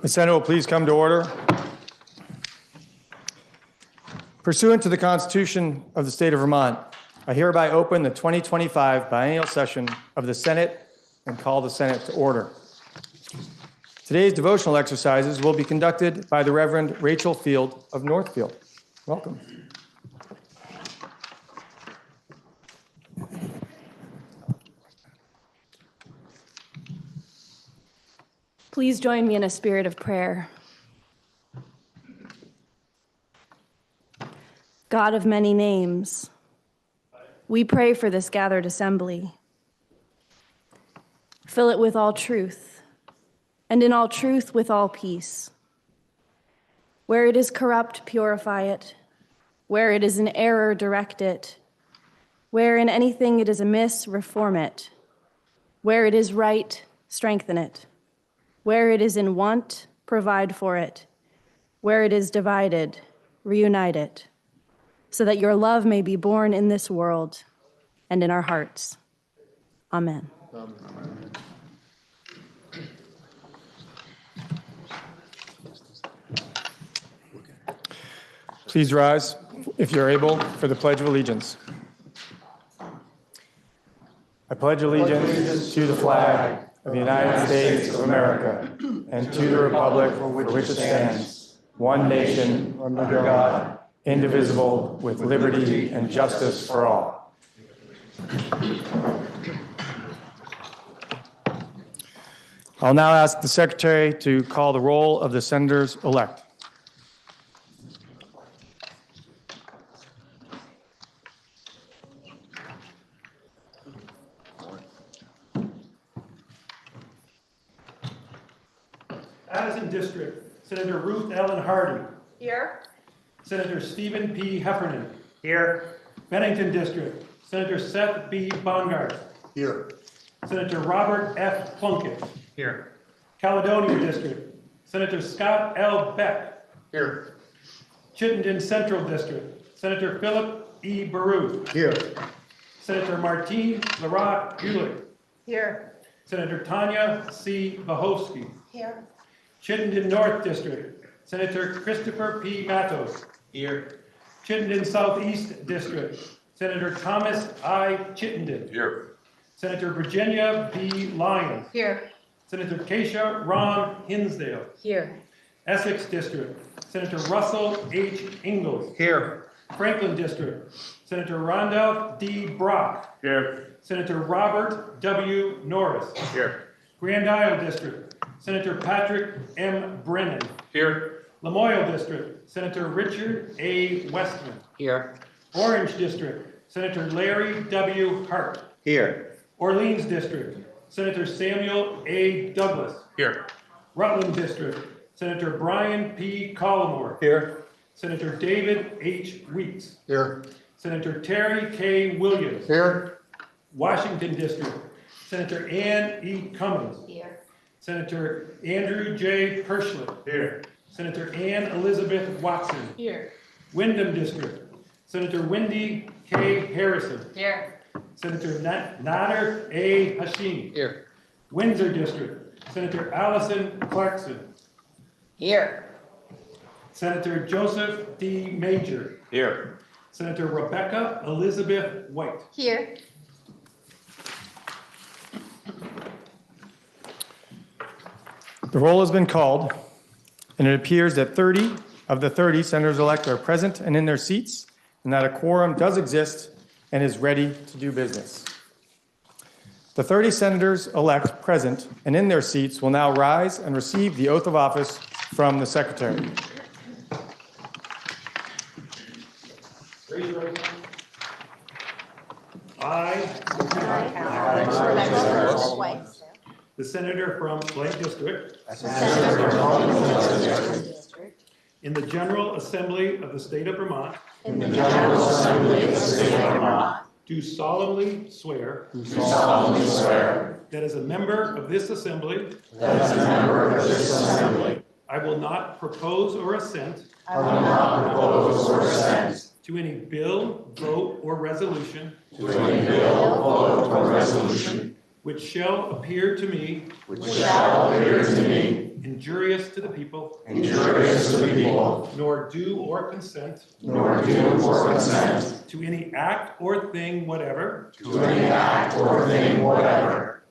The Senate will please come to order. Pursuant to the Constitution of the State of Vermont, I hereby open the 2025 biennial session of the Senate and call the Senate to order. Today's devotional exercises will be conducted by the Reverend Rachel Field of Northfield. Welcome. Please join me in a spirit of prayer. God of many names, we pray for this gathered assembly. Fill it with all truth, and in all truth with all peace. Where it is corrupt, purify it. Where it is in error, direct it. Where in anything it is amiss, reform it. Where it is right, strengthen it. Where it is in want, provide for it. Where it is divided, reunite it, so that your love may be born in this world and in our hearts. Amen. Amen. Please rise, if you're able, for the Pledge of Allegiance. I pledge allegiance to the flag of the United States of America and to the republic for which it stands, one nation, under God, indivisible, with liberty and justice for all. I'll now ask the Secretary to call the roll of the senators-elect. Addison District, Senator Ruth Ellen Hardy. Here. Senator Stephen P. Heffernan. Here. Bennington District, Senator Seth B. Bongard. Here. Senator Robert F. Plunkett. Here. Caledonia District, Senator Scott L. Beck. Here. Chittenden Central District, Senator Philip E. Baruth. Here. Senator Martine Larock Ulick. Here. Senator Tanya C. Vahovsky. Here. Chittenden North District, Senator Christopher P. Matos. Here. Chittenden Southeast District, Senator Thomas I. Chittenden. Here. Senator Virginia B. Lyons. Here. Senator Keisha Ron Hinsdale. Here. Essex District, Senator Russell H. Ingalls. Here. Franklin District, Senator Randolph D. Brock. Here. Senator Robert W. Norris. Here. Grand Isle District, Senator Patrick M. Brennan. Here. Lamoille District, Senator Richard A. Westman. Here. Orange District, Senator Larry W. Hart. Here. Orleans District, Senator Samuel A. Douglas. Here. Rutland District, Senator Brian P. Collmore. Here. Senator David H. Weeks. Here. Senator Terry K. Williams. Here. Washington District, Senator Ann E. Cummins. Here. Senator Andrew J. Perschlett. Here. Senator Ann Elizabeth Watson. Here. Wyndham District, Senator Wendy K. Harrison. Here. Senator Nader A. Hashim. Here. Windsor District, Senator Allison Clarkson. Here. Senator Joseph D. Major. Here. Senator Rebecca Elizabeth White. Here. The roll has been called, and it appears that 30 of the 30 senators-elect are present and in their seats, and that a quorum does exist and is ready to do business. The 30 senators-elect present and in their seats will now rise and receive the oath of office from the Secretary. Raise your right hand. I, the senator from blank district, in the General Assembly of the State of Vermont, do solemnly swear that as a member of this assembly, I will not propose or assent to any bill, vote, or resolution which shall appear to me injurious to the people, nor do or consent to any act or thing whatever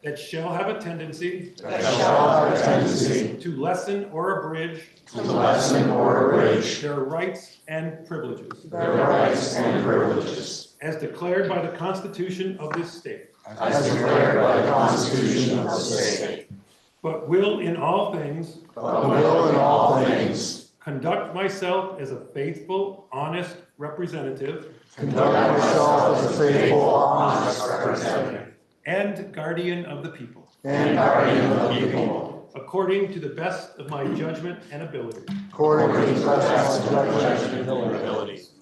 that shall have a tendency to lessen or abridge their rights and privileges as declared by the Constitution of this state. But will in all things conduct myself as a faithful, honest representative and guardian of the people. According to the best of my judgment and ability.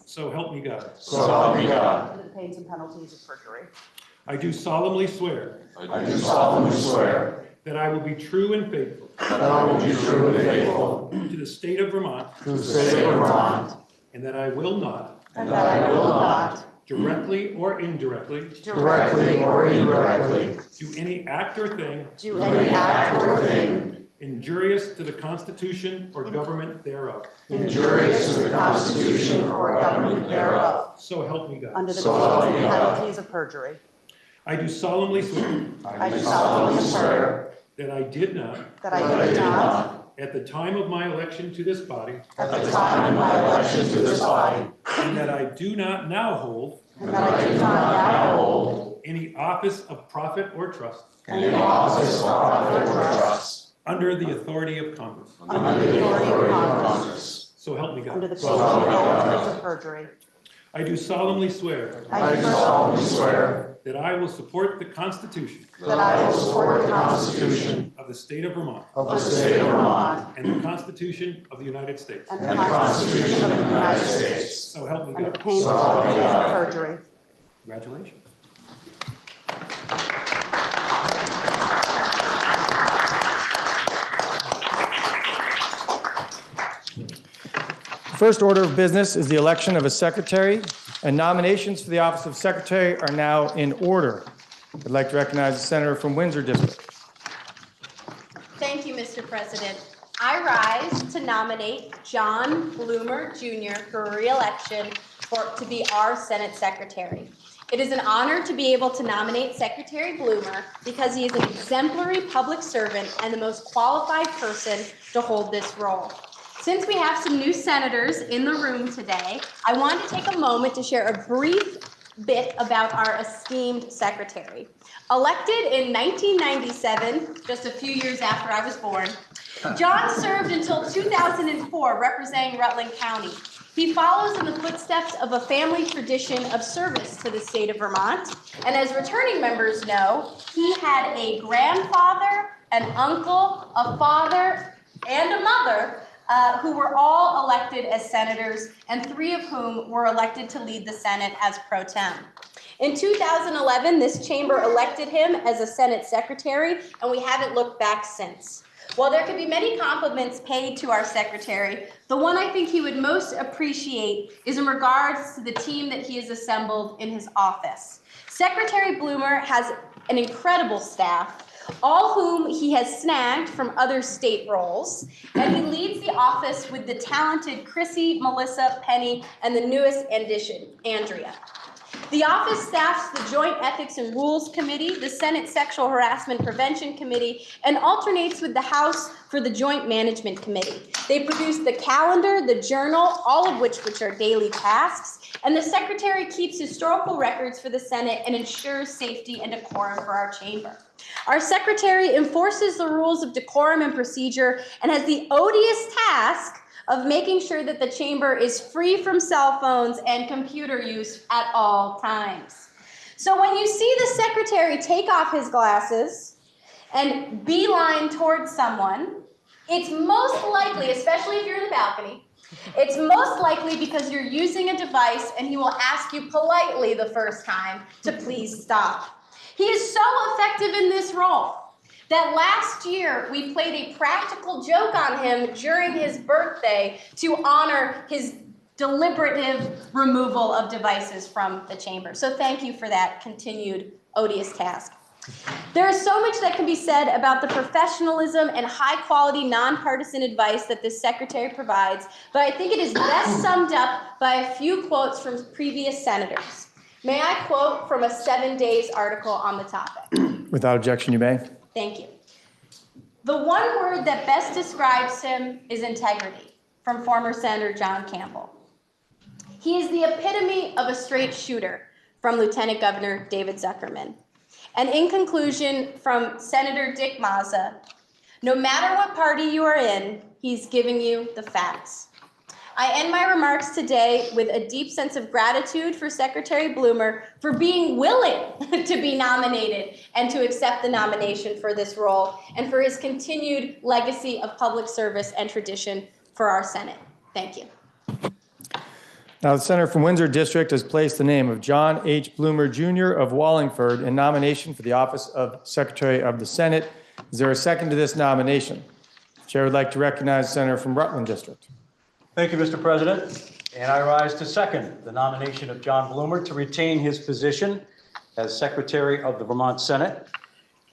So help me God. Under the pains and penalties of perjury. I do solemnly swear that I will be true and faithful to the state of Vermont, and that I will not directly or indirectly do any act or thing injurious to the Constitution or government thereof. So help me God. Under the pains and penalties of perjury. I do solemnly swear that I did not, at the time of my election to this body, and that I do not now hold any office of profit or trust under the authority of Congress. So help me God. Under the pains and penalties of perjury. I do solemnly swear that I will support the Constitution of the state of Vermont and the Constitution of the United States. So help me Under God. pains and penalties of perjury. Congratulations. First order of business is the election of a secretary, and nominations for the office of secretary are now in order. I'd like to recognize the senator from Windsor District. Thank you, Mr. President. I rise to nominate John Bloomer Jr. for re-election to be our Senate Secretary. It is an honor to be able to nominate Secretary Bloomer because he is an exemplary public servant and the most qualified person to hold this role. Since we have some new senators in the room today, I want to take a moment to share a brief bit about our esteemed secretary. Elected in 1997, just a few years after I was born, John served until 2004 representing Rutland County. He follows in the footsteps of a family tradition of service to the state of Vermont. And as returning members know, he had a grandfather, an uncle, a father, and a mother who were all elected as senators, and 3 of whom were elected to lead the Senate as pro tem. In 2011, this chamber elected him as a Senate secretary, and we haven't looked back since. While there could be many compliments paid to our secretary, the one I think he would most appreciate is in regards to the team that he has assembled in his office. Secretary Bloomer has an incredible staff, all whom he has snagged from other state roles, and he leads the office with the talented Chrissy, Melissa, Penny, and the newest addition, Andrea. The office staffs the Joint Ethics and Rules Committee, the Senate Sexual Harassment Prevention Committee, and alternates with the House for the Joint Management Committee. They produce the calendar, the journal, all of which are daily tasks, and the secretary keeps historical records for the Senate and ensures safety and decorum for our chamber. Our secretary enforces the rules of decorum and procedure and has the odious task of making sure that the chamber is free from cell phones and computer use at all times. So when you see the secretary take off his glasses and beeline towards someone, it's most likely, especially if you're in the balcony, it's most likely because you're using a device and he will ask you politely the first time to please stop. He is so effective in this role that last year we played a practical joke on him during his birthday to honor his deliberative removal of devices from the chamber. So thank you for that continued odious task. There is so much that can be said about the professionalism and high-quality, nonpartisan advice that this secretary provides, but I think it is best summed up by a few quotes from previous senators. May I quote from a 7 Days article on the topic? Without objection, you may. Thank you. The one word that best describes him is integrity, from former Senator John Campbell. He is the epitome of a straight shooter, from Lieutenant Governor David Zuckerman. And in conclusion, from Senator Dick Mazza, no matter what party you are in, he's giving you the facts. I end my remarks today with a deep sense of gratitude for Secretary Bloomer for being willing to be nominated and to accept the nomination for this role, and for his continued legacy of public service and tradition for our Senate. Thank you. Now, the Senator from Windsor District has placed the name of John H. Bloomer, Jr. of Wallingford in nomination for the office of Secretary of the Senate. Is there a second to this nomination? The Chair would like to recognize the Senator from Rutland District. Thank you, Mr. President. And I rise to second the nomination of John Bloomer to retain his position as Secretary of the Vermont Senate.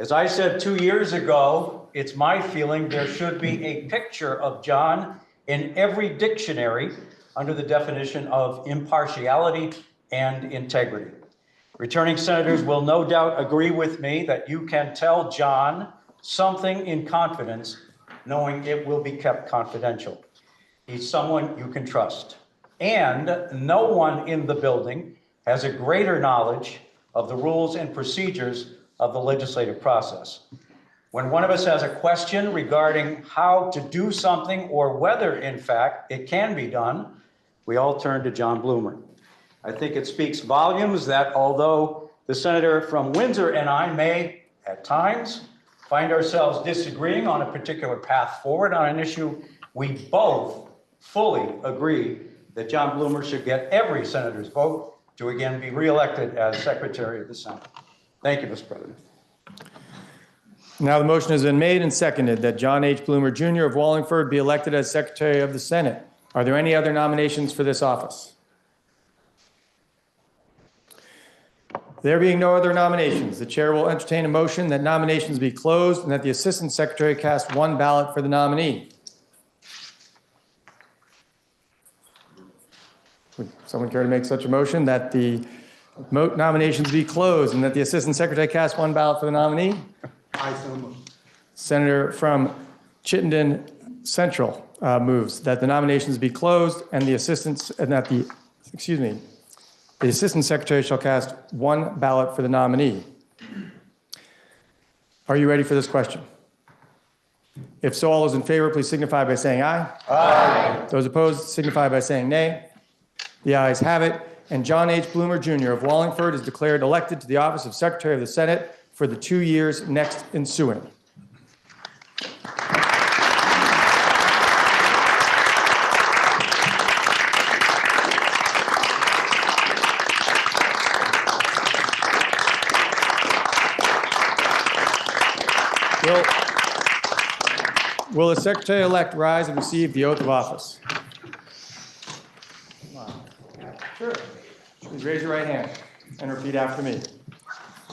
As I said 2 years ago, it's my feeling there should be a picture of John in every dictionary under the definition of impartiality and integrity. Returning senators will no doubt agree with me that you can tell John something in confidence, knowing it will be kept confidential. He's someone you can trust. And no one in the building has a greater knowledge of the rules and procedures of the legislative process. When one of us has a question regarding how to do something or whether, in fact, it can be done, we all turn to John Bloomer. I think it speaks volumes that although the senator from Windsor and I may, at times, find ourselves disagreeing on a particular path forward on an issue, we both fully agree that John Bloomer should get every senator's vote to again be reelected as Secretary of the Senate. Thank you, Mr. President. Now the motion has been made and seconded that John H. Bloomer, Jr. of Wallingford be elected as Secretary of the Senate. Are there any other nominations for this office? There being no other nominations, the chair will entertain a motion that nominations be closed and that the Assistant Secretary cast one ballot for the nominee. Would someone care to make such a motion that the nominations be closed and that the Assistant Secretary cast one ballot for the nominee? I so move. Senator from Chittenden Central moves that the nominations be closed and the Assistant Secretary shall cast one ballot for the nominee. Are you ready for this question? If so, all those in favor, please signify by saying aye. Aye. Those opposed signify by saying nay. The ayes have it, and John H. Bloomer, Jr. of Wallingford is declared elected to the office of Secretary of the Senate for the 2 years next ensuing. Will the Secretary-elect rise and receive the oath of office? Sure. Please raise your right hand and repeat after me.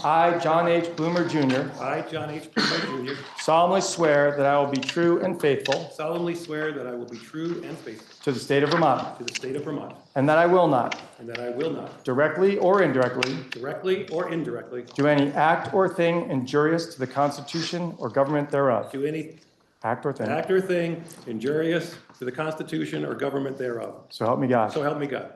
I, John H. Bloomer, Jr., I, John H. Bloomer, Jr., solemnly swear that I will be true and faithful solemnly swear that I will be true and faithful to the state of Vermont, to the state of Vermont, and that I will not, and that I will not, directly or indirectly, directly or indirectly, do any act or thing injurious to the Constitution or government thereof. do any Act or thing. act or thing injurious to the Constitution or government thereof. So help me God. So help me God.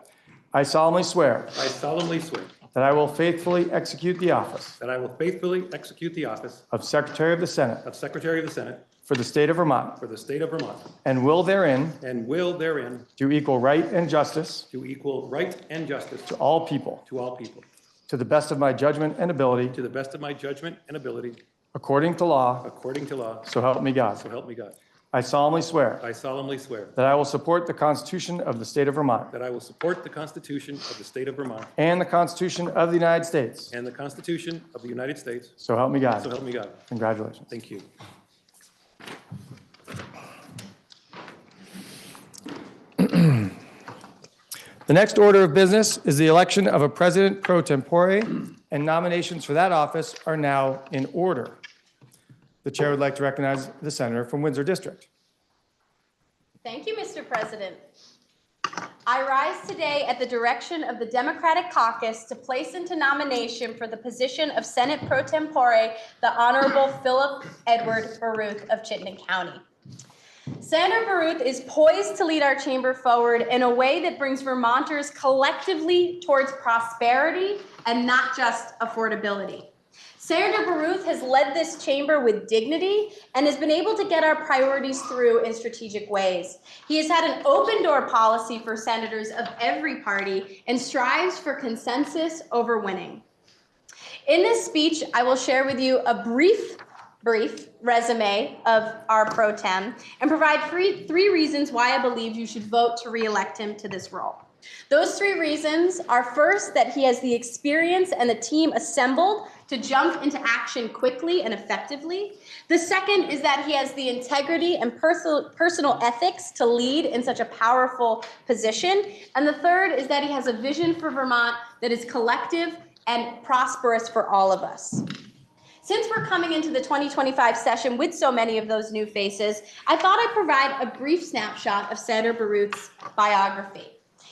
I solemnly swear I solemnly swear that I will faithfully execute the office that I will faithfully execute the office of Secretary of the Senate of Secretary of the Senate for the state of Vermont, for the state of Vermont, and will therein and will therein do equal right and justice do equal right and justice to all people, to all people, to the best of my judgment and ability, to the best of my judgment and ability, according to law, according to law. so help me God. So help me God. I solemnly swear I solemnly swear that I will support the Constitution of the state of Vermont that I will support the Constitution of the state of Vermont and the Constitution of the United States. and the Constitution of the United States. So help me So God. help me God. Congratulations. Thank you. The next order of business is the election of a president pro tempore, and nominations for that office are now in order. The chair would like to recognize the senator from Windsor District. Thank you, Mr. President. I rise today at the direction of the Democratic Caucus to place into nomination for the position of Senate pro tempore the Honorable Philip Edward Baruth of Chittenden County. Senator Baruth is poised to lead our chamber forward in a way that brings Vermonters collectively towards prosperity and not just affordability. Senator Baruth has led this chamber with dignity and has been able to get our priorities through in strategic ways. He has had an open door policy for senators of every party and strives for consensus over winning. In this speech, I will share with you a brief resume of our pro tem and provide three reasons why I believe you should vote to re-elect him to this role. Those three reasons are, first, that he has the experience and the team assembled to jump into action quickly and effectively. The second is that he has the integrity and personal ethics to lead in such a powerful position. And the third is that he has a vision for Vermont that is collective and prosperous for all of us. Since we're coming into the 2025 session with so many of those new faces, I thought I'd provide a brief snapshot of Senator Baruth's biography.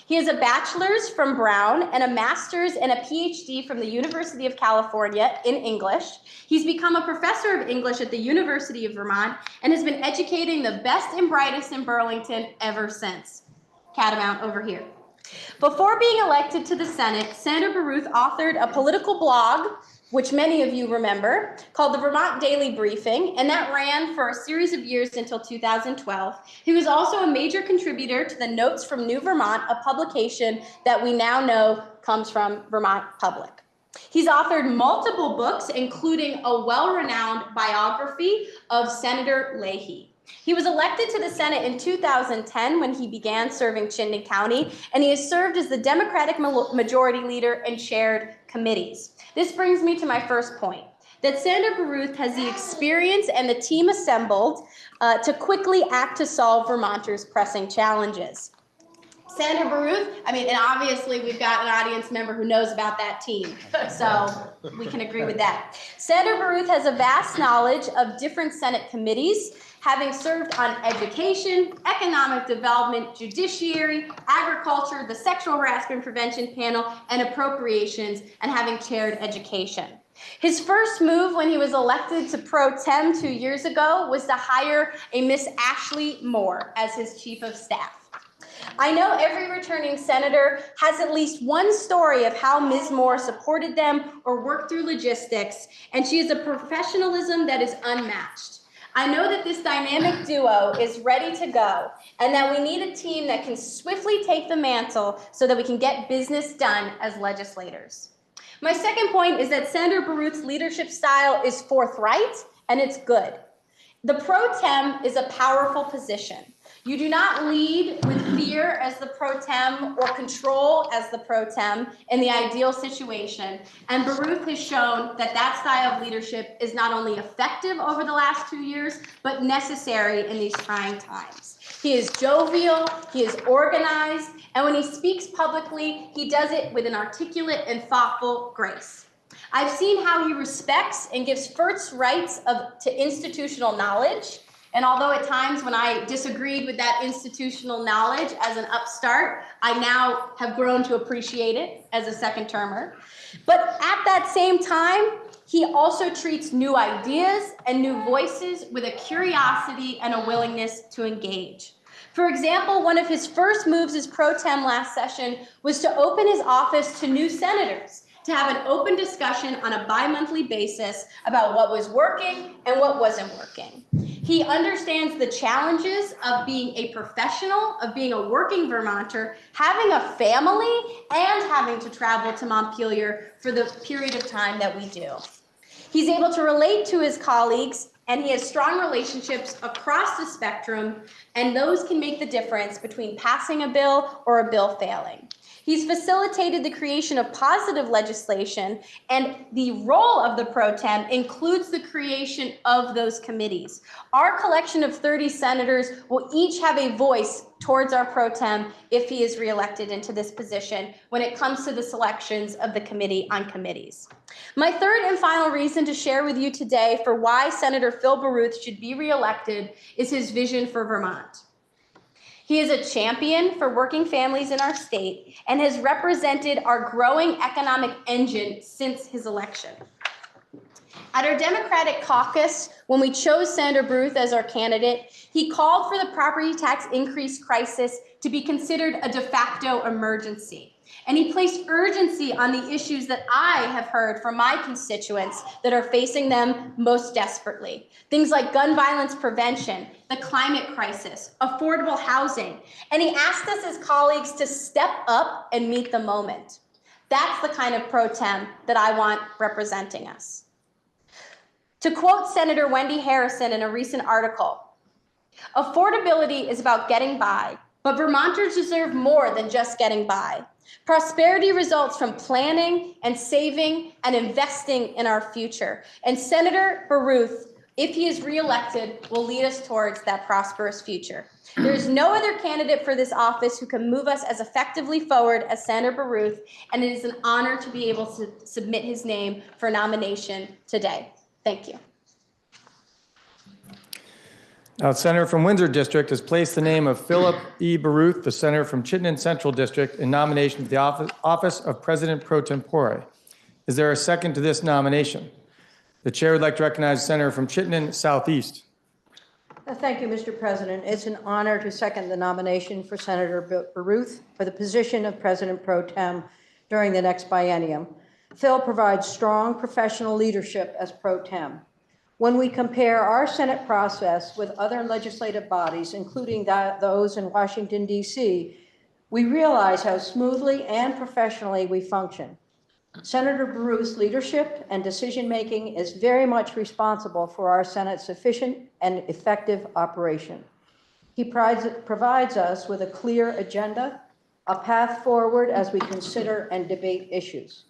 He has a bachelor's from Brown and a master's and a PhD from the University of California in English. He's become a professor of English at the University of Vermont and has been educating the best and brightest in Burlington ever since. Catamount over here. Before being elected to the Senate, Senator Baruth authored a political blog, which many of you remember, called the Vermont Daily Briefing, and that ran for a series of years until 2012. He was also a major contributor to the Notes from New Vermont, a publication that we now know comes from Vermont Public. He's authored multiple books, including a well-renowned biography of Senator Leahy. He was elected to the Senate in 2010 when he began serving Chittenden County, and he has served as the Democratic Majority Leader and chaired committees. This brings me to my first point, that Senator Baruth has the experience and the team assembled to quickly act to solve Vermonters' pressing challenges. Senator Baruth, and obviously we've got an audience member who knows about that team, so we can agree with that. Senator Baruth has a vast knowledge of different Senate committees, having served on education, economic development, judiciary, agriculture, the sexual harassment prevention panel, and appropriations, and having chaired education. His first move when he was elected to pro tem 2 years ago was to hire a Miss Ashley Moore as his chief of staff. I know every returning senator has at least one story of how Ms. Moore supported them or worked through logistics, and she has a professionalism that is unmatched. I know that this dynamic duo is ready to go and that we need a team that can swiftly take the mantle so that we can get business done as legislators. My second point is that Senator Baruth's leadership style is forthright and it's good. The pro tem is a powerful position. You do not lead with fear as the pro tem or control as the pro tem in the ideal situation. And Baruth has shown that that style of leadership is not only effective over the last 2 years, but necessary in these trying times. He is jovial, he is organized, and when he speaks publicly, he does it with an articulate and thoughtful grace. I've seen how he respects and gives first rights to institutional knowledge. And although at times when I disagreed with that institutional knowledge as an upstart, I now have grown to appreciate it as a second termer. But at that same time, he also treats new ideas and new voices with a curiosity and a willingness to engage. For example, one of his first moves as pro tem last session was to open his office to new senators, to have an open discussion on a bi-monthly basis about what was working and what wasn't working. He understands the challenges of being a professional, of being a working Vermonter, having a family, and having to travel to Montpelier for the period of time that we do. He's able to relate to his colleagues, and he has strong relationships across the spectrum, and those can make the difference between passing a bill or a bill failing. He's facilitated the creation of positive legislation, and the role of the pro tem includes the creation of those committees. Our collection of 30 senators will each have a voice towards our pro tem if he is reelected into this position when it comes to the selections of the Committee on Committees. My third and final reason to share with you today for why Senator Phil Baruth should be reelected is his vision for Vermont. He is a champion for working families in our state and has represented our growing economic engine since his election. At our Democratic caucus, when we chose Senator Baruth as our candidate, he called for the property tax increase crisis to be considered a de facto emergency. And he placed urgency on the issues that I have heard from my constituents that are facing them most desperately. Things like gun violence prevention, the climate crisis, affordable housing. And he asked us as colleagues to step up and meet the moment. That's the kind of pro tem that I want representing us. To quote Senator Wendy Harrison in a recent article, affordability is about getting by, but Vermonters deserve more than just getting by. Prosperity results from planning and saving and investing in our future. And Senator Baruth, if he is reelected, will lead us towards that prosperous future. There is no other candidate for this office who can move us as effectively forward as Senator Baruth, and it is an honor to be able to submit his name for nomination today. Thank you. Now, the senator from Windsor District has placed the name of Philip E. Baruth, the senator from Chittenden Central District, in nomination for the office of President pro tempore. Is there a second to this nomination? The chair would like to recognize the senator from Chittenden Southeast. Thank you, Mr. President. It's an honor to second the nomination for Senator Baruth for the position of President pro tem during the next biennium. Phil provides strong professional leadership as pro tem. When we compare our Senate process with other legislative bodies, including those in Washington, D.C., we realize how smoothly and professionally we function. Senator Baruth's leadership and decision-making is very much responsible for our Senate's efficient and effective operation. He provides us with a clear agenda, a path forward as we consider and debate issues.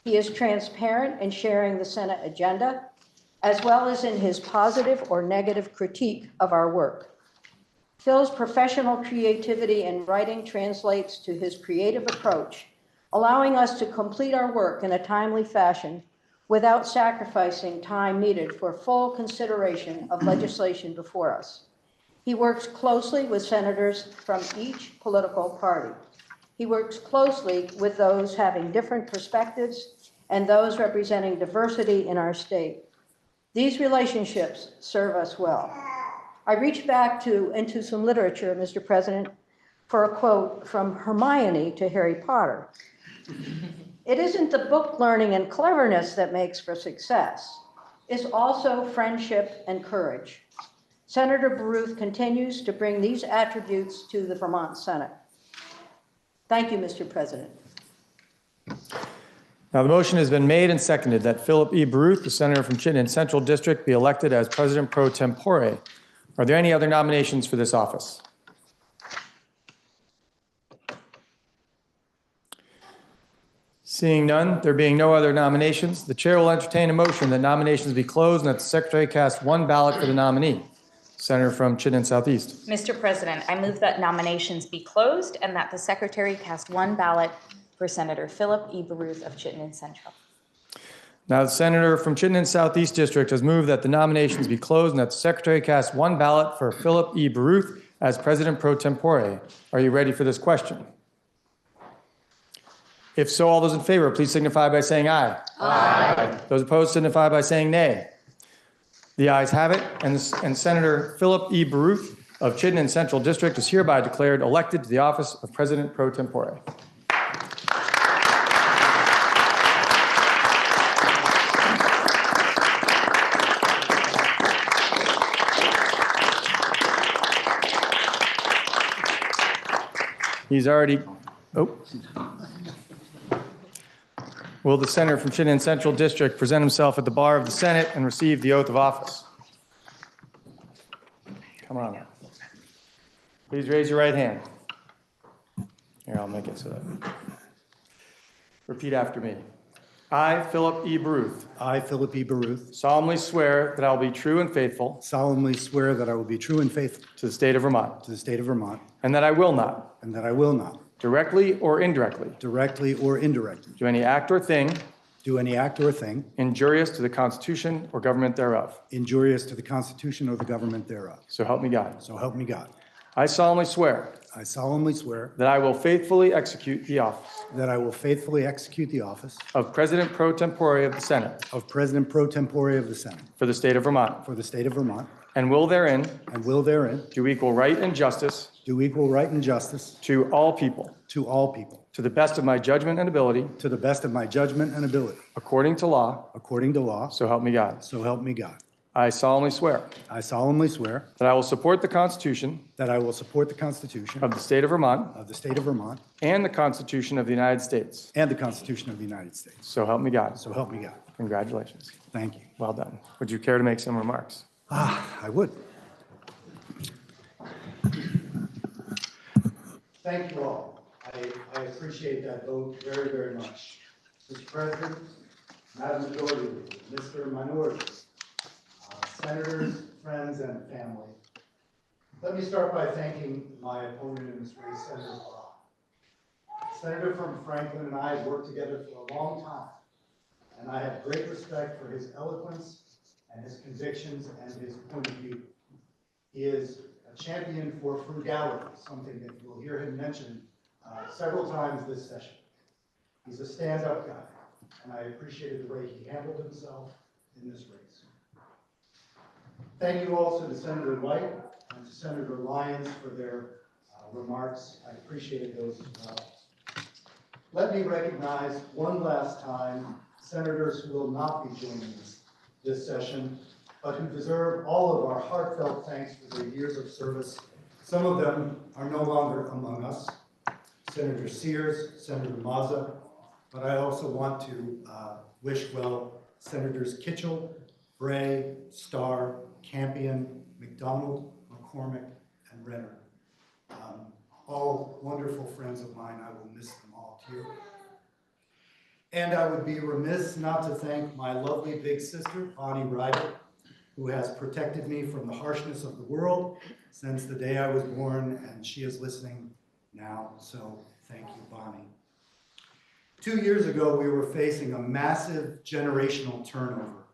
He is transparent in sharing the Senate agenda, as well as in his positive or negative critique of our work. Phil's professional creativity in writing translates to his creative approach, allowing us to complete our work in a timely fashion without sacrificing time needed for full consideration of legislation before us. He works closely with senators from each political party. He works closely with those having different perspectives and those representing diversity in our state. These relationships serve us well. I reached back into some literature, Mr. President, for a quote from Hermione to Harry Potter. It isn't the book learning and cleverness that makes for success. It's also friendship and courage. Senator Baruth continues to bring these attributes to the Vermont Senate. Thank you, Mr. President. Now, the motion has been made and seconded that Philip E. Baruth, the senator from Chittenden Central District, be elected as President pro tempore. Are there any other nominations for this office? Seeing none, there being no other nominations, the chair will entertain a motion that nominations be closed and that the secretary cast one ballot for the nominee. Senator from Chittenden Southeast. Mr. President, I move that nominations be closed and that the secretary cast one ballot for Senator Philip E. Baruth of Chittenden Central. Now, the senator from Chittenden Southeast District has moved that the nominations be closed and that the secretary cast one ballot for Philip E. Baruth as President pro tempore. Are you ready for this question? If so, all those in favor, please signify by saying aye. Aye. Those opposed signify by saying nay. The ayes have it, and Senator Philip E. Baruth of Chittenden Central District is hereby declared elected to the office of President pro tempore. He's already, Will the senator from Chittenden Central District present himself at the bar of the Senate and receive the oath of office? Come on. Please raise your right hand. Here, I'll make it so that. Repeat after me. I, Philip E. Baruth, I, Philip E. Baruth, solemnly swear that I will be true and faithful solemnly swear that I will be true and faithful to the state of Vermont, to the state of Vermont, and that I will not, and that I will not, directly or indirectly, directly or indirectly, do any act or thing do any act or thing injurious to the Constitution or government thereof. injurious to the Constitution or the government thereof. So help me God. So help me God. I solemnly swear I solemnly swear that I will faithfully execute the office that I will faithfully execute the office of President pro tempore of the Senate of President pro tempore of the Senate for the state of Vermont, for the state of Vermont, and will therein and will therein do equal right and justice do equal right and justice to all people, to all people, to the best of my judgment and ability, to the best of my judgment and ability, according to law, according to law. so help me God. So help me God. I solemnly swear I solemnly swear that I will support the Constitution that I will support the Constitution of the state of Vermont of the state of Vermont and the Constitution of the United States. and the Constitution of the United States. So help me God. So help me God. Congratulations. Thank you. Well done. Would you care to make some remarks? I would. Thank you all. I appreciate that vote very, very much. Mr. President, Madam Majority Leader, Mr. Minority, senators, friends, and family. Let me start by thanking my opponent in this race, Senator Brock. Senator from Franklin and I have worked together for a long time, and I have great respect for his eloquence and his convictions and his point of view. He is a champion for frugality, something that you'll hear him mention several times this session. He's a stand-up guy, and I appreciated the way he handled himself in this race. Thank you also to Senator White and to Senator Lyons for their remarks. I appreciated those as well. Let me recognize one last time senators who will not be joining us this session, but who deserve all of our heartfelt thanks for their years of service. Some of them are no longer among us. Senator Sears, Senator Mazza, but I also want to wish well Senators Kitchell, Bray, Starr, Campion, McDonald, McCormick, and Renner. All wonderful friends of mine. I will miss them all too. And I would be remiss not to thank my lovely big sister, Bonnie Ryder, who has protected me from the harshness of the world since the day I was born, and she is listening now, so thank you, Bonnie. 2 years ago, we were facing a massive generational turnover.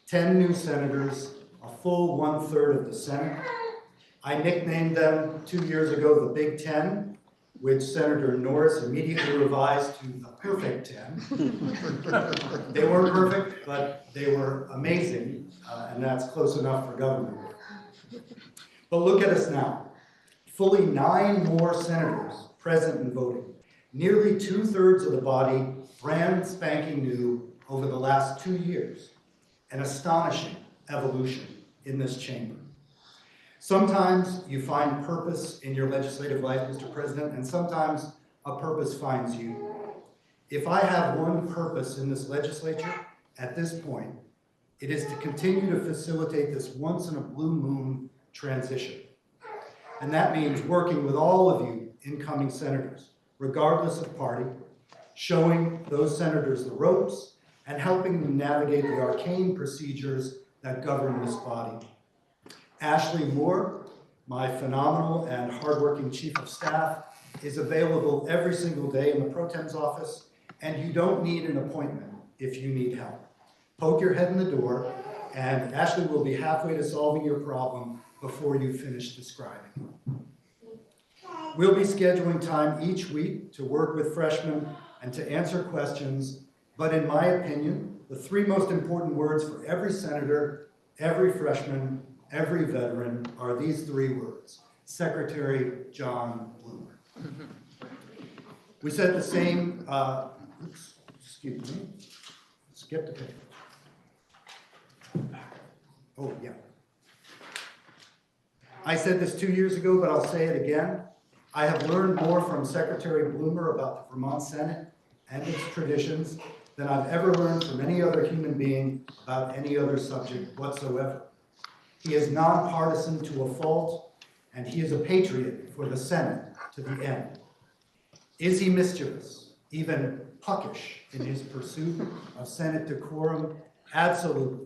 10 new senators, a full 1/3 of the Senate. I nicknamed them 2 years ago the Big Ten, which Senator Norris immediately revised to the Perfect 10. They weren't perfect, but they were amazing, and that's close enough for government. But look at us now. Fully 9 more senators present and voting. Nearly 2/3 of the body brand spanking new over the last 2 years. An astonishing evolution in this chamber. Sometimes you find purpose in your legislative life, Mr. President, and sometimes a purpose finds you. If I have one purpose in this legislature at this point, it is to continue to facilitate this once-in-a-blue-moon transition. And that means working with all of you incoming senators, regardless of party, showing those senators the ropes, and helping them navigate the arcane procedures that govern this body. Ashley Moore, my phenomenal and hardworking chief of staff, is available every single day in the Pro Tem's office, and you don't need an appointment if you need help. Poke your head in the door, and Ashley will be halfway to solving your problem before you finish describing. We'll be scheduling time each week to work with freshmen and to answer questions, but in my opinion, the 3 most important words for every senator, every freshman, every veteran are these 3 words: Secretary John Bloomer. We said the same, excuse me, skip the page. Oh, yeah. I said this 2 years ago, but I'll say it again. I have learned more from Secretary Bloomer about the Vermont Senate and its traditions than I've ever learned from any other human being about any other subject whatsoever. He is nonpartisan to a fault, and he is a patriot for the Senate to the end. Is he mischievous, even puckish in his pursuit of Senate decorum? Absolutely.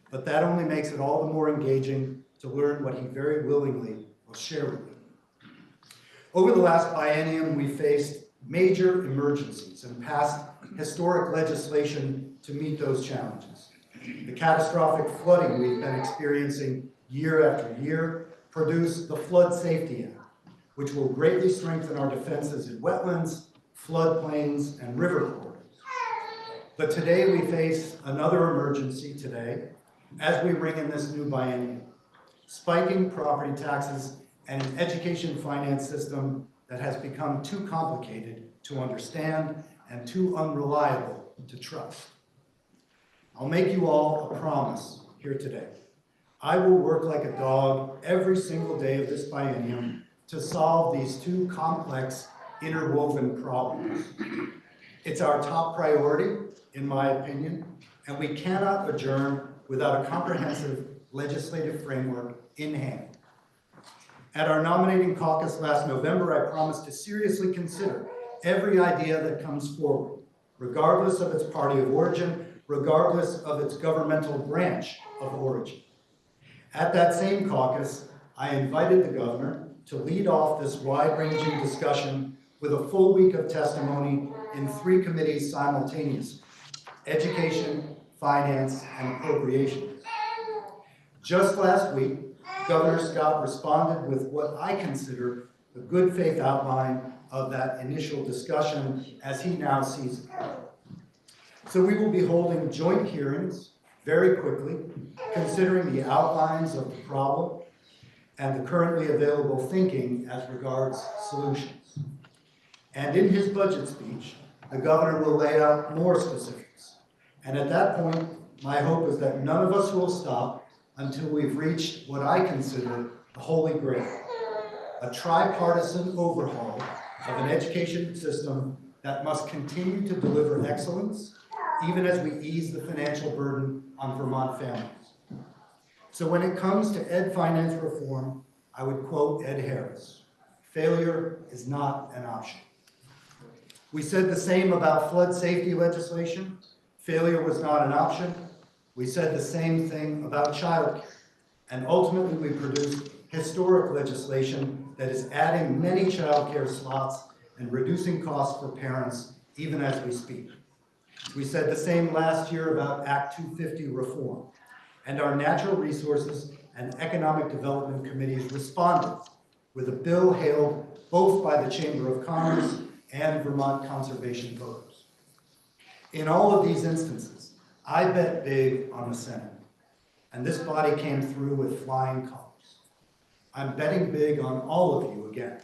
But that only makes it all the more engaging to learn what he very willingly will share with you. Over the last biennium, we faced major emergencies and passed historic legislation to meet those challenges. The catastrophic flooding we've been experiencing year after year produced the Flood Safety Act, which will greatly strengthen our defenses in wetlands, floodplains, and river corridors. But today we face another emergency today as we ring in this new biennium: spiking property taxes and an education finance system that has become too complicated to understand and too unreliable to trust. I'll make you all a promise here today. I will work like a dog every single day of this biennium to solve these two complex, interwoven problems. It's our top priority, in my opinion, and we cannot adjourn without a comprehensive legislative framework in hand. At our nominating caucus last November, I promised to seriously consider every idea that comes forward, regardless of its party of origin, regardless of its governmental branch of origin. At that same caucus, I invited the governor to lead off this wide-ranging discussion with a full week of testimony in 3 committees simultaneously: Education, Finance, and Appropriations. Just last week, Governor Scott responded with what I consider the good faith outline of that initial discussion as he now sees it. So we will be holding joint hearings very quickly, considering the outlines of the problem and the currently available thinking as regards solutions. And in his budget speech, the governor will lay out more specifics. And at that point, my hope is that none of us will stop until we've reached what I consider the holy grail: a tripartisan overhaul of an education system that must continue to deliver excellence, even as we ease the financial burden on Vermont families. So when it comes to ed finance reform, I would quote Ed Harris: "Failure is not an option." We said the same about flood safety legislation. Failure was not an option. We said the same thing about childcare. And ultimately, we produced historic legislation that is adding many childcare slots and reducing costs for parents even as we speak. We said the same last year about Act 250 reform. And our Natural Resources and Economic Development Committees responded with a bill hailed both by the Chamber of Commerce and Vermont conservation voters. In all of these instances, I bet big on the Senate, and this body came through with flying colors. I'm betting big on all of you again.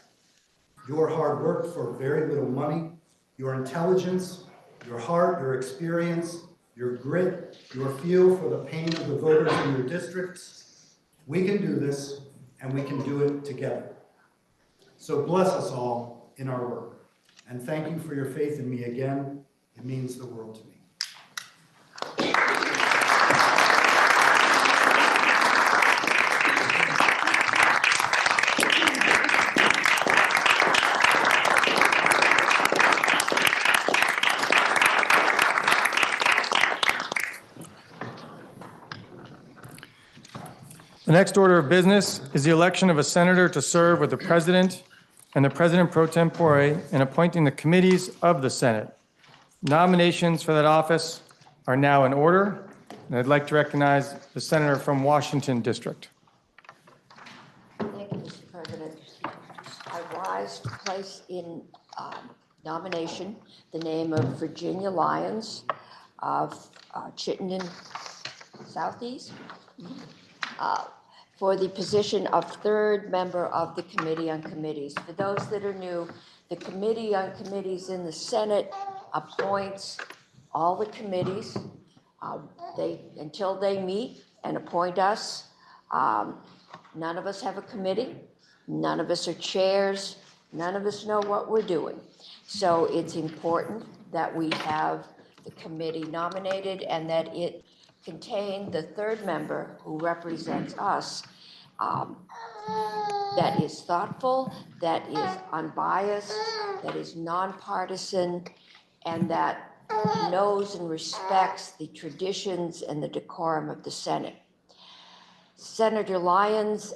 Your hard work for very little money, your intelligence, your heart, your experience, your grit, your feel for the pain of the voters in your districts. We can do this, and we can do it together. So bless us all in our work. And thank you for your faith in me again. It means the world to me. The next order of business is the election of a senator to serve with the president and the president pro tempore and appointing the committees of the Senate. Nominations for that office are now in order, and I'd like to recognize the senator from Washington District. Thank you, Mr. President. I rise to place in nomination the name of Virginia Lyons of Chittenden Southeast for the position of third member of the Committee on Committees. For those that are new, the Committee on Committees in the Senate appoints all the committees. Until they meet and appoint us, none of us have a committee. None of us are chairs. None of us know what we're doing. So it's important that we have the committee nominated and that it contain the third member who represents us that is thoughtful, that is unbiased, that is nonpartisan, and that knows and respects the traditions and the decorum of the Senate. Senator Lyons,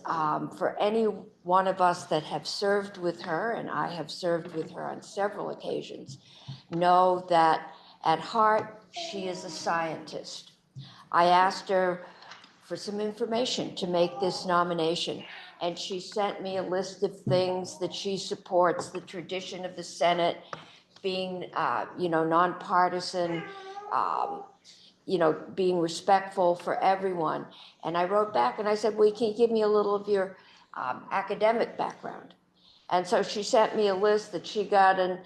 for any one of us that have served with her, and I have served with her on several occasions, know that at heart, she is a scientist. I asked her for some information to make this nomination, and she sent me a list of things that she supports: the tradition of the Senate, being, nonpartisan, being respectful for everyone. And I wrote back and I said, well, can you give me a little of your academic background? And so she sent me a list that she got an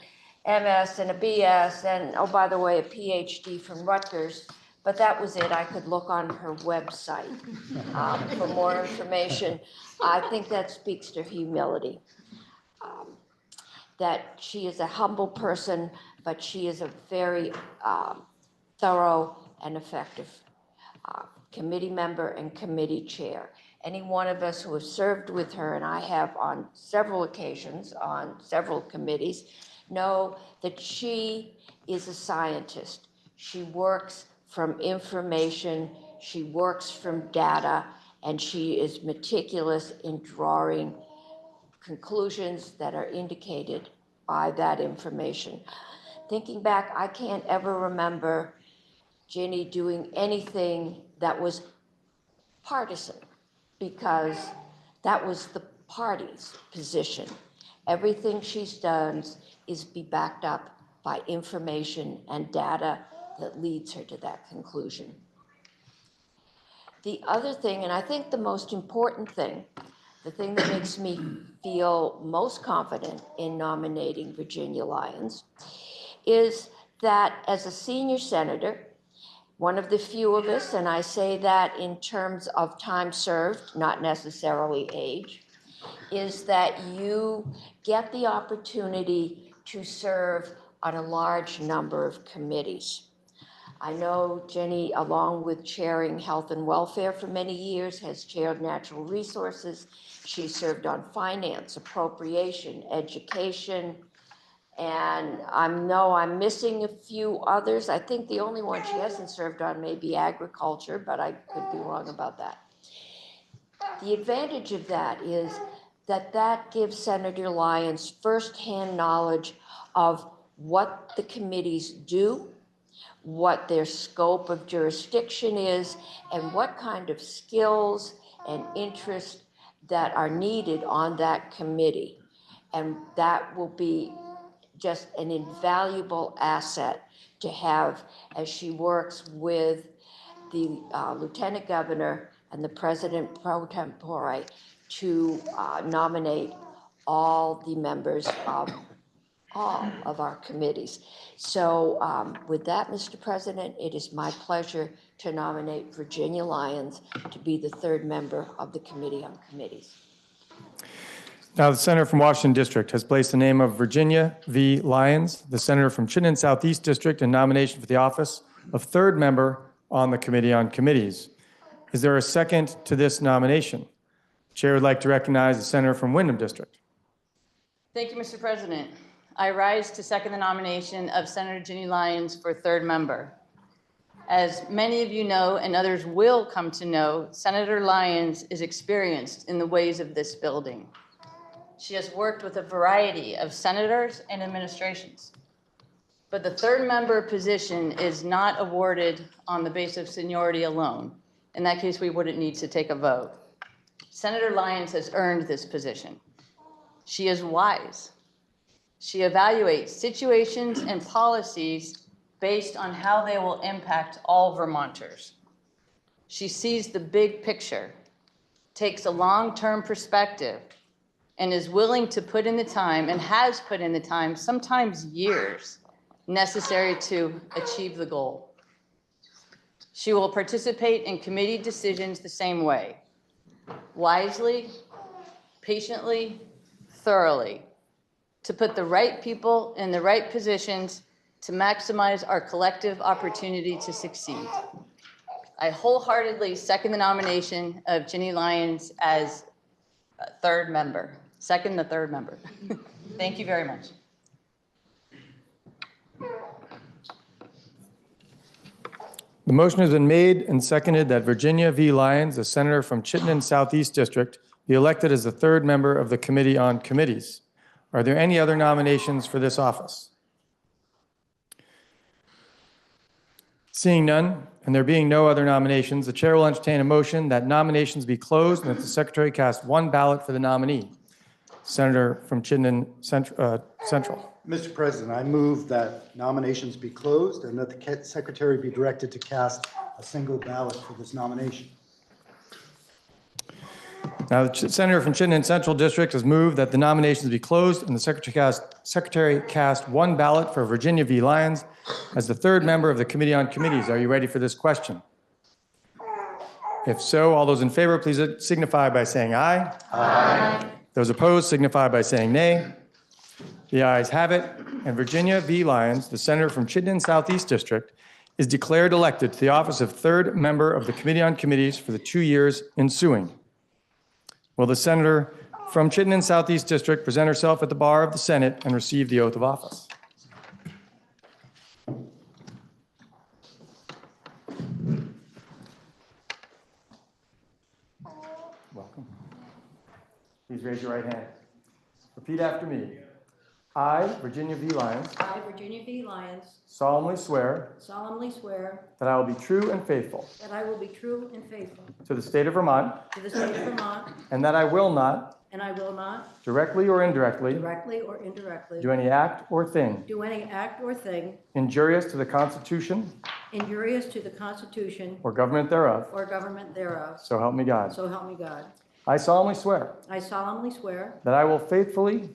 MS and a BS and, oh, by the way, a PhD from Rutgers. But that was it. I could look on her website for more information. I think that speaks to humility. That she is a humble person, but she is a very thorough and effective committee member and committee chair. Any one of us who have served with her, and I have on several occasions on several committees, know that she is a scientist. She works from information, she works from data, and she is meticulous in drawing conclusions that are indicated by that information. Thinking back, I can't ever remember Ginny doing anything that was partisan, because that was the party's position. Everything she's done is be backed up by information and data that leads her to that conclusion. The other thing, and I think the most important thing, the thing that makes me feel most confident in nominating Virginia Lyons, is that as a senior senator, one of the few of us, and I say that in terms of time served, not necessarily age, is that you get the opportunity to serve on a large number of committees. I know Jenny, along with chairing health and welfare for many years, has chaired natural resources. She served on finance, appropriation, education, and I know I'm missing a few others. I think the only one she hasn't served on may be agriculture, but I could be wrong about that. The advantage of that is that that gives Senator Lyons firsthand knowledge of what the committees do, what their scope of jurisdiction is, and what kind of skills and interests that are needed on that committee. And that will be just an invaluable asset to have as she works with the Lieutenant Governor and the President pro tempore to nominate all the members of all of our committees. So with that, Mr. President, it is my pleasure to nominate Virginia Lyons to be the third member of the Committee on Committees. Now, the senator from Washington District has placed the name of Virginia V. Lyons, the senator from Chittenden Southeast District, in nomination for the office of third member on the Committee on Committees. Is there a second to this nomination? The chair would like to recognize the senator from Windham District. Thank you, Mr. President. I rise to second the nomination of Senator Ginny Lyons for third member. As many of you know, and others will come to know, Senator Lyons is experienced in the ways of this building. She has worked with a variety of senators and administrations. But the third member position is not awarded on the basis of seniority alone. In that case, we wouldn't need to take a vote. Senator Lyons has earned this position. She is wise. She evaluates situations and policies based on how they will impact all Vermonters. She sees the big picture, takes a long-term perspective, and is willing to put in the time, and has put in the time, sometimes years, necessary to achieve the goal. She will participate in committee decisions the same way, wisely, patiently, thoroughly, to put the right people in the right positions to maximize our collective opportunity to succeed. I wholeheartedly second the nomination of Ginny Lyons as third member. Second the third member. Thank you very much. The motion has been made and seconded that Virginia V. Lyons, a senator from Chittenden Southeast District, be elected as the third member of the Committee on Committees. Are there any other nominations for this office? Seeing none, and there being no other nominations, the chair will entertain a motion that nominations be closed and that the secretary cast one ballot for the nominee. Senator from Chittenden Central. Mr. President, I move that nominations be closed and that the secretary be directed to cast a single ballot for this nomination. Now, the senator from Chittenden Central District has moved that the nominations be closed and the secretary cast one ballot for Virginia V. Lyons as the third member of the Committee on Committees. Are you ready for this question? If so, all those in favor, please signify by saying aye. Aye. Those opposed signify by saying nay. The ayes have it, and Virginia V. Lyons, the senator from Chittenden Southeast District, is declared elected to the office of third member of the Committee on Committees for the 2 years ensuing. Will the senator from Chittenden Southeast District present herself at the bar of the Senate and receive the oath of office? Welcome. Please raise your right hand. Repeat after me. I, Virginia V. Lyons, I, Virginia V. Lyons, solemnly swear solemnly swear that I will be true and faithful that I will be true and faithful to the state of Vermont, to the state of Vermont, and that I will not, and I will not, directly or indirectly, directly or indirectly, do any act or thing do any act or thing injurious to the Constitution injurious to the Constitution or government thereof, or government thereof. so help me God. So help me God. I solemnly swear I solemnly swear that I will faithfully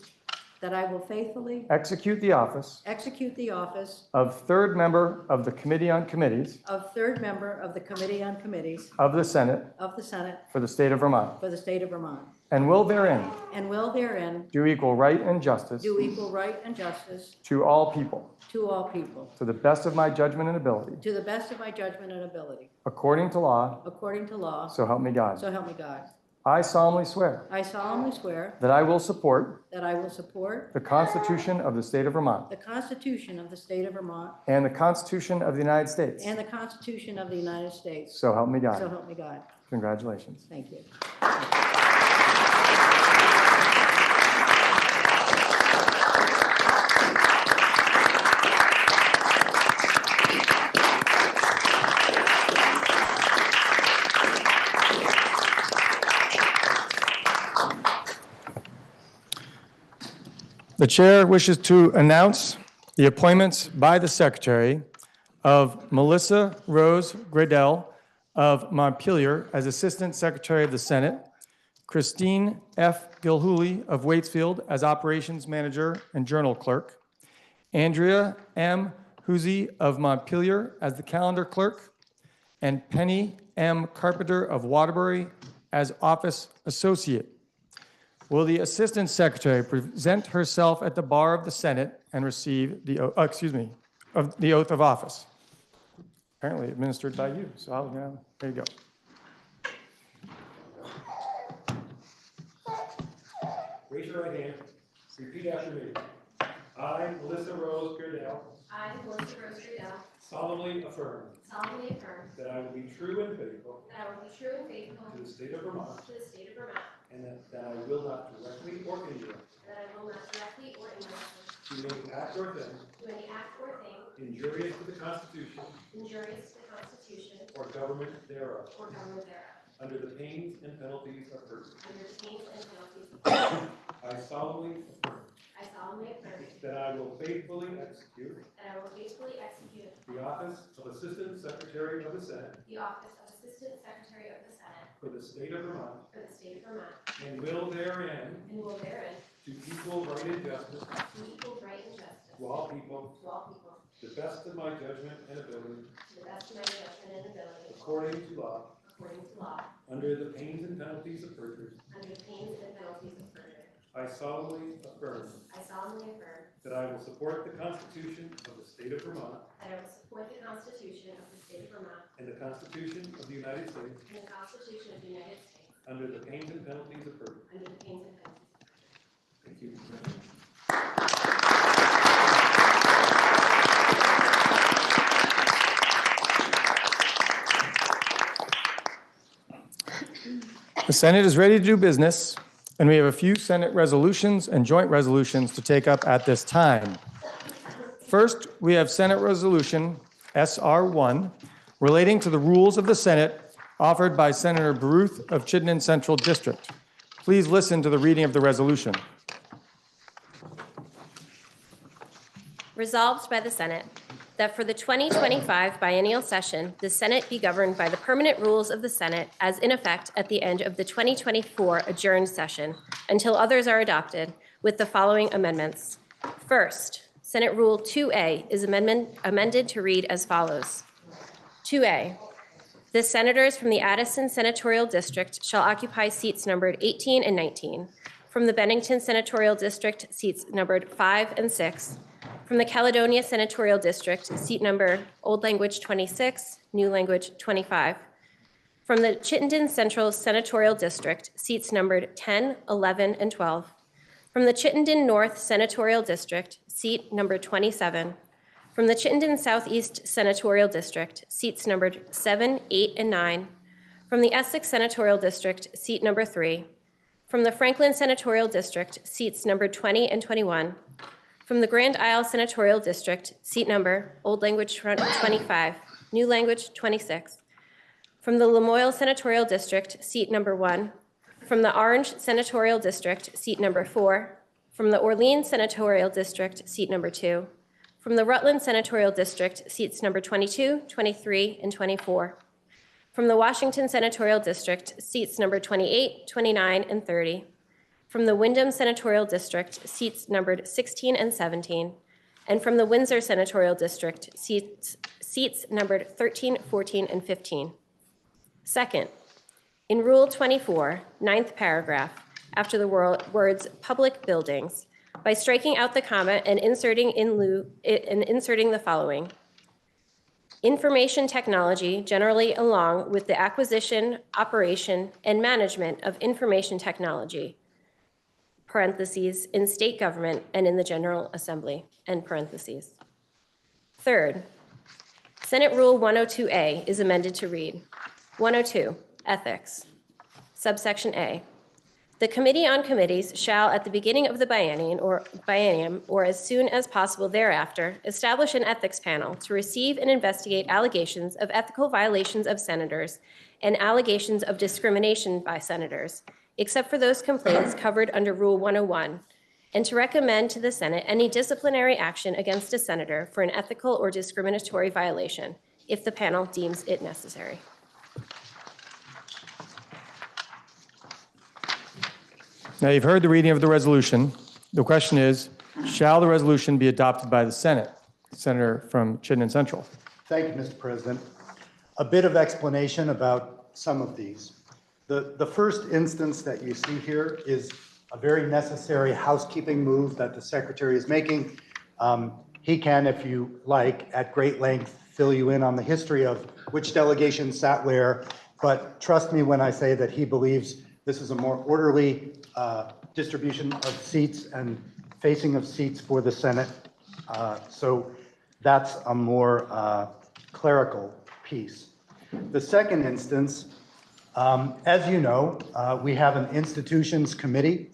that I will faithfully execute the office execute the office of third member of the Committee on Committees of third member of the Committee on Committees of the Senate of the Senate for the state of Vermont, for the state of Vermont, and will therein and will therein do equal right and justice do equal right and justice to all people, to all people, to the best of my judgment and ability, to the best of my judgment and ability, according to law, according to law, so help me God. so help me God. I solemnly swear I solemnly swear that I will support that I will support the Constitution of the state of Vermont the Constitution of the state of Vermont and the Constitution of the United States, and the Constitution of the United States. so help me So God. help me God. Congratulations. Thank you. The chair wishes to announce the appointments by the secretary of Melissa Rose Gradell of Montpelier as Assistant Secretary of the Senate, Christine F. Gilhooly of Waitsfield as Operations Manager and Journal Clerk, Andrea M. Huzzi of Montpelier as the Calendar Clerk, and Penny M. Carpenter of Waterbury as Office Associate. Will the Assistant Secretary present herself at the bar of the Senate and receive the oath of office? Apparently administered by you, so there you go. Raise your right hand. Repeat after me. I, Melissa Rose Gerdell, I, Melissa Rose Gradell, solemnly affirm solemnly affirm that I will be true and faithful that I will be true and faithful to the state of Vermont, to the state of Vermont, and that I will not directly or indirectly and that I will not directly or indirectly do any act or thing do any act or thing injurious to the Constitution injurious to the Constitution or government thereof, or government thereof, under the pains and penalties of perjury. under the pains and penalties of perjury. I solemnly affirm I solemnly affirm that I will faithfully execute that I will faithfully execute the office of Assistant Secretary of the Senate the office of Assistant Secretary of the Senate for the state of Vermont, for the state of Vermont, and will therein and will therein do equal right and justice do equal right and justice to all people, to all people, to the best of my judgment and ability, to the best of my judgment and ability, according to law, according to law, under the pains and penalties of perjury. under the pains and penalties of perjury. I solemnly affirm I solemnly affirm that I will support the Constitution of the state of Vermont that I will support the Constitution of the state of Vermont and the Constitution of the United States, and the Constitution of the United States, under the pains and penalties of perjury. Thank you. The Senate is ready to do business, and we have a few Senate resolutions and joint resolutions to take up at this time. First, we have Senate Resolution SR1 relating to the rules of the Senate offered by Senator Baruth of Chittenden Central District. Please listen to the reading of the resolution. Resolved by the Senate that for the 2025 biennial session, the Senate be governed by the permanent rules of the Senate as in effect at the end of the 2024 adjourned session until others are adopted, with the following amendments. First, Senate Rule 2A is amended to read as follows. 2A, the senators from the Addison Senatorial District shall occupy seats numbered 18 and 19. From the Bennington Senatorial District, seats numbered 5 and 6. From the Caledonia Senatorial District, seat number Old Language 26, New Language 25. From the Chittenden Central Senatorial District, seats numbered 10, 11, and 12. From the Chittenden North Senatorial District, seat number 27. From the Chittenden Southeast Senatorial District, seats numbered 7, 8, and 9. From the Essex Senatorial District, seat number 3. From the Franklin Senatorial District, seats numbered 20 and 21. From the Grand Isle Senatorial District, seat number Old Language 25, New Language 26. From the Lamoille Senatorial District, seat number 1. From the Orange Senatorial District, seat number 4. From the Orleans Senatorial District, seat number 2. From the Rutland Senatorial District, seats number 22, 23, and 24. From the Washington Senatorial District, seats number 28, 29, and 30. From the Windham Senatorial District, seats numbered 16 and 17. And from the Windsor Senatorial District, seats numbered 13, 14, and 15. Second, in Rule 24, ninth paragraph, after the words public buildings, by striking out the comma and inserting the following. Information technology generally along with the acquisition, operation, and management of information technology, parentheses, in state government and in the General Assembly, end parentheses. Third, Senate Rule 102A is amended to read, 102, Ethics, subsection A. The Committee on Committees shall, at the beginning of the biennium or as soon as possible thereafter, establish an ethics panel to receive and investigate allegations of ethical violations of senators and allegations of discrimination by senators, except for those complaints covered under Rule 101, and to recommend to the Senate any disciplinary action against a senator for an ethical or discriminatory violation, if the panel deems it necessary. Now, you've heard the reading of the resolution. The question is, shall the resolution be adopted by the Senate? Senator from Chittenden Central. Thank you, Mr. President. A bit of explanation about some of these. The first instance that you see here is a very necessary housekeeping move that the Secretary is making. He can, if you like, at great length, fill you in on the history of which delegation sat where, but trust me when I say that he believes this is a more orderly distribution of seats and facing of seats for the Senate. So that's a more clerical piece. The second instance, as you know, we have an institutions committee,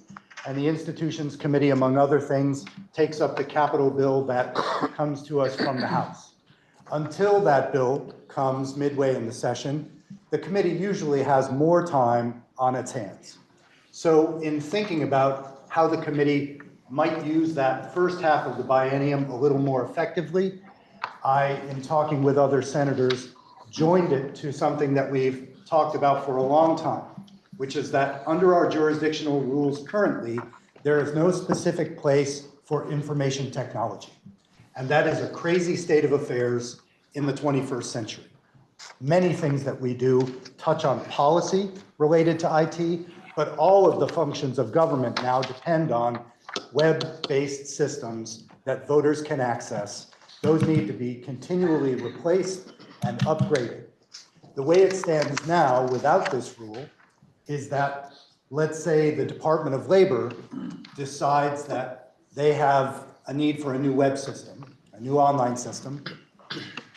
and the institutions committee, among other things, takes up the capital bill that comes to us from the House. Until that bill comes midway in the session, the committee usually has more time on its hands. So in thinking about how the committee might use that first half of the biennium a little more effectively, I, in talking with other senators, joined it to something that we've talked about for a long time, which is that under our jurisdictional rules currently, there is no specific place for information technology. And that is a crazy state of affairs in the 21st century. Many things that we do touch on policy related to IT, but all of the functions of government now depend on web-based systems that voters can access. Those need to be continually replaced and upgraded. The way it stands now, without this rule, is that, let's say the Department of Labor decides that they have a need for a new web system, a new online system.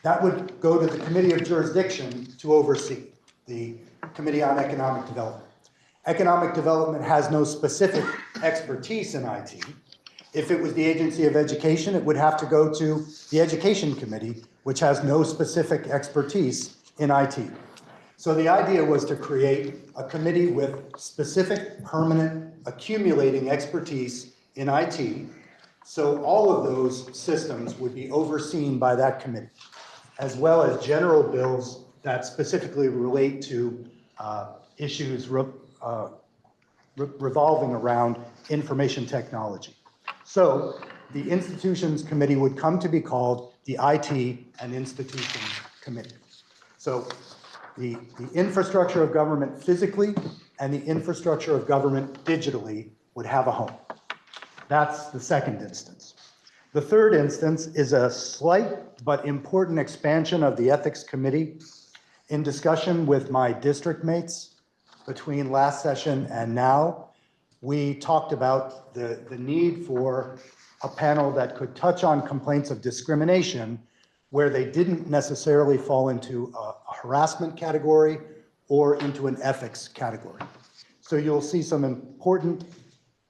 That would go to the Committee of Jurisdiction to oversee, the Committee on Economic Development. Economic Development has no specific expertise in IT. If it was the Agency of Education, it would have to go to the Education Committee, which has no specific expertise in IT. So the idea was to create a committee with specific, permanent, accumulating expertise in IT. So all of those systems would be overseen by that committee, as well as general bills that specifically relate to issues revolving around information technology. So the Institutions Committee would come to be called the IT and Institutions Committee. So the infrastructure of government physically and the infrastructure of government digitally would have a home. That's the second instance. The third instance is a slight but important expansion of the Ethics Committee. In discussion with my district mates between last session and now, we talked about the need for a panel that could touch on complaints of discrimination where they didn't necessarily fall into a harassment category or into an ethics category. So you'll see some important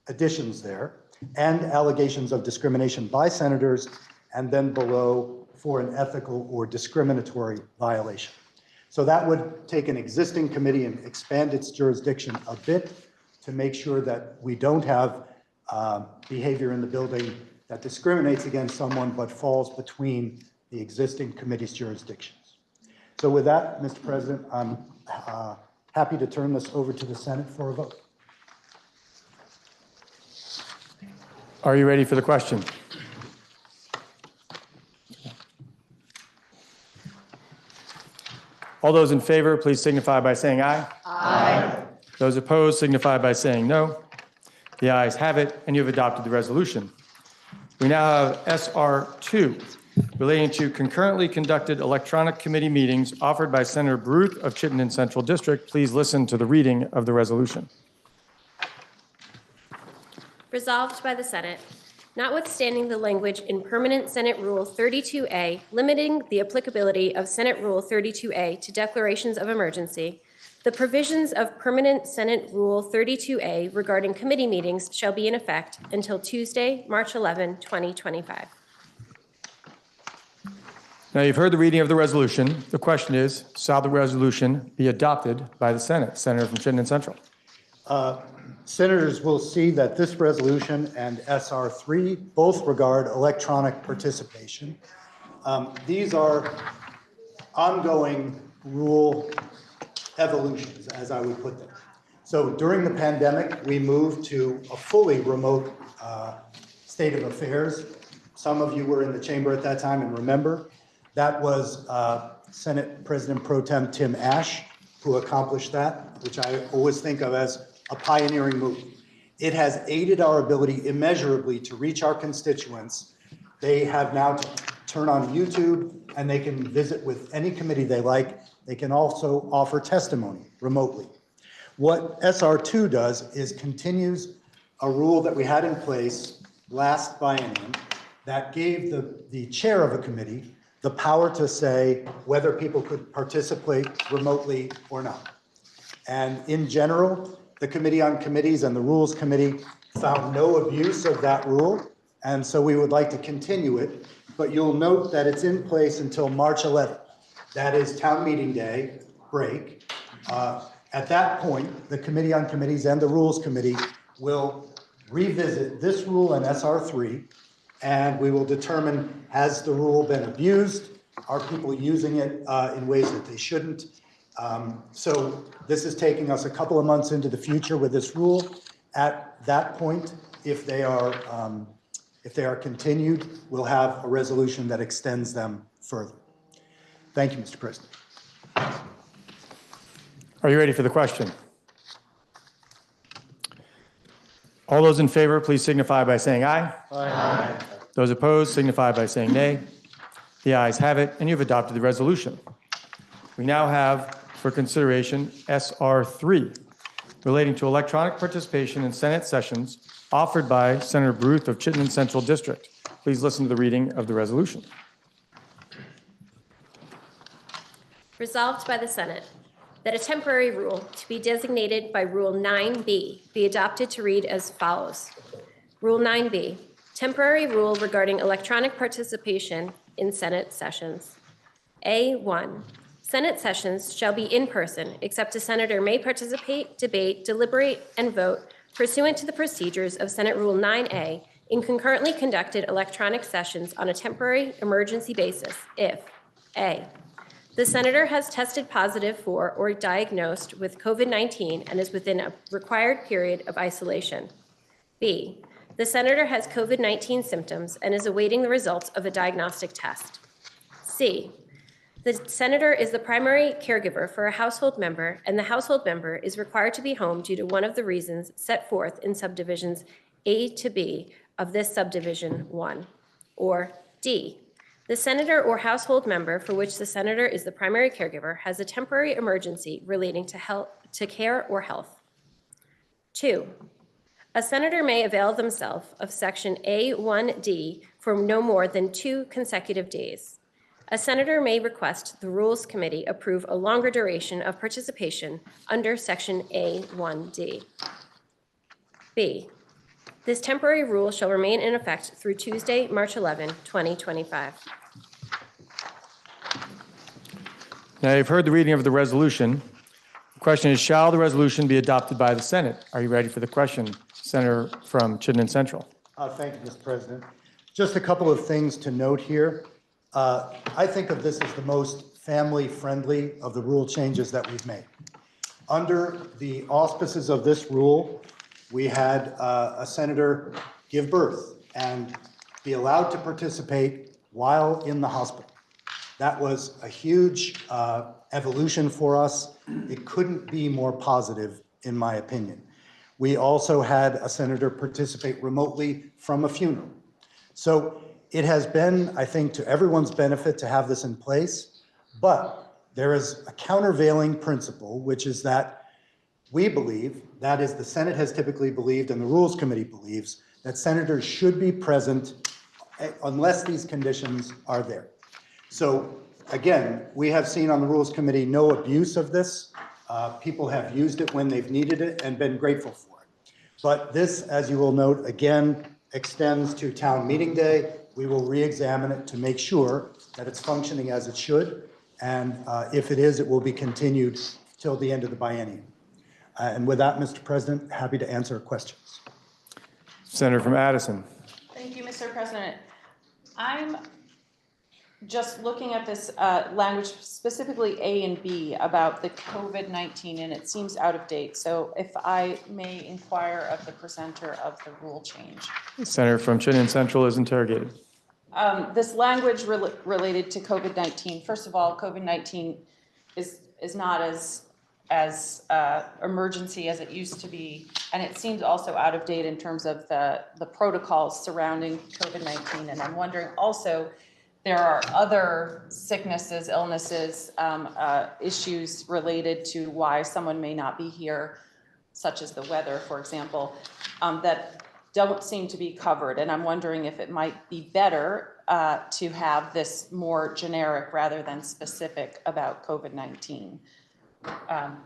additions there and allegations of discrimination by senators, and then below for an ethical or discriminatory violation. So that would take an existing committee and expand its jurisdiction a bit to make sure that we don't have behavior in the building that discriminates against someone but falls between the existing committee's jurisdictions. So with that, Mr. President, I'm happy to turn this over to the Senate for a vote. Are you ready for the question? All those in favor, please signify by saying aye. Aye. Those opposed signify by saying no. The ayes have it, and you have adopted the resolution. We now have SR 2, relating to concurrently conducted electronic committee meetings offered by Senator Baruth of Chittenden Central District. Please listen to the reading of the resolution. Resolved by the Senate, notwithstanding the language in Permanent Senate Rule 32A limiting the applicability of Senate Rule 32A to declarations of emergency, the provisions of Permanent Senate Rule 32A regarding committee meetings shall be in effect until Tuesday, March 11, 2025. Now, you've heard the reading of the resolution. The question is, shall the resolution be adopted by the Senate? Senator from Chittenden Central. Senators will see that this resolution and SR 3 both regard electronic participation. These are ongoing rule evolutions, as I would put them. So during the pandemic, we moved to a fully remote state of affairs. Some of you were in the chamber at that time and remember. That was Senate President Pro Tem Tim Ash who accomplished that, which I always think of as a pioneering move. It has aided our ability immeasurably to reach our constituents. They have now to turn on YouTube and they can visit with any committee they like. They can also offer testimony remotely. What SR 2 does is continues a rule that we had in place last biennium that gave the chair of a committee the power to say whether people could participate remotely or not. And in general, the Committee on Committees and the Rules Committee found no abuse of that rule, and so we would like to continue it. But you'll note that it's in place until March 11th. That is town meeting day break. At that point, the Committee on Committees and the Rules Committee will revisit this rule and SR 3, and we will determine, has the rule been abused? Are people using it in ways that they shouldn't? So this is taking us a couple of months into the future with this rule. At that point, if they are continued, we'll have a resolution that extends them further. Thank you, Mr. President. Are you ready for the question? All those in favor, please signify by saying aye. Aye. Those opposed signify by saying nay. The ayes have it, and you've adopted the resolution. We now have for consideration SR 3, relating to electronic participation in Senate sessions offered by Senator Baruth of Chittenden Central District. Please listen to the reading of the resolution. Resolved by the Senate that a temporary rule to be designated by Rule 9B be adopted to read as follows. Rule 9B, temporary rule regarding electronic participation in Senate sessions. A1, Senate sessions shall be in person, except a senator may participate, debate, deliberate, and vote pursuant to the procedures of Senate Rule 9A in concurrently conducted electronic sessions on a temporary emergency basis if A, the senator has tested positive for or diagnosed with COVID-19 and is within a required period of isolation. B, the senator has COVID-19 symptoms and is awaiting the results of a diagnostic test. C, the senator is the primary caregiver for a household member, and the household member is required to be home due to one of the reasons set forth in subdivisions A to B of this subdivision 1. Or D, the senator or household member for which the senator is the primary caregiver has a temporary emergency relating to care or health. 2, a senator may avail themselves of Section A1D for no more than 2 consecutive days. A senator may request the Rules Committee approve a longer duration of participation under Section A1D. B, this temporary rule shall remain in effect through Tuesday, March 11, 2025. Now you've heard the reading of the resolution. The question is, shall the resolution be adopted by the Senate? Are you ready for the question? Senator from Chittenden Central. Thank you, Mr. President. Just a couple of things to note here. I think of this as the most family-friendly of the rule changes that we've made. Under the auspices of this rule, we had a senator give birth and be allowed to participate while in the hospital. That was a huge evolution for us. It couldn't be more positive, in my opinion. We also had a senator participate remotely from a funeral. So it has been, I think, to everyone's benefit to have this in place, but there is a countervailing principle, which is that we believe, that is, the Senate has typically believed and the Rules Committee believes, that senators should be present unless these conditions are there. So again, we have seen on the Rules Committee no abuse of this. People have used it when they've needed it and been grateful for it. But this, as you will note, again, extends to town meeting day. We will re-examine it to make sure that it's functioning as it should. And if it is, it will be continued till the end of the biennium. And with that, Mr. President, happy to answer questions. Senator from Addison. Thank you, Mr. President. I'm just looking at this language, specifically A and B, about the COVID-19, and it seems out of date. So if I may inquire of the presenter of the rule change. Senator from Chittenden Central is interrogated. This language related to COVID-19, first of all, COVID-19 is not as emergency as it used to be, and it seems also out of date in terms of the protocols surrounding COVID-19. And I'm wondering also, there are other sicknesses, illnesses, issues related to why someone may not be here, such as the weather, for example, that don't seem to be covered. And I'm wondering if it might be better to have this more generic rather than specific about COVID-19,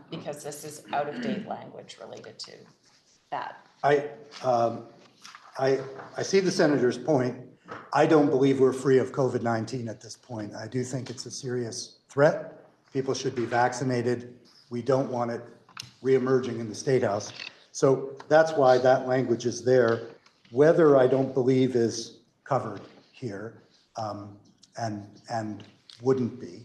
because this is out-of-date language related to that. I see the senator's point. I don't believe we're free of COVID-19 at this point. I do think it's a serious threat. People should be vaccinated. We don't want it reemerging in the State House. So that's why that language is there. Weather, I don't believe, is covered here, and wouldn't be.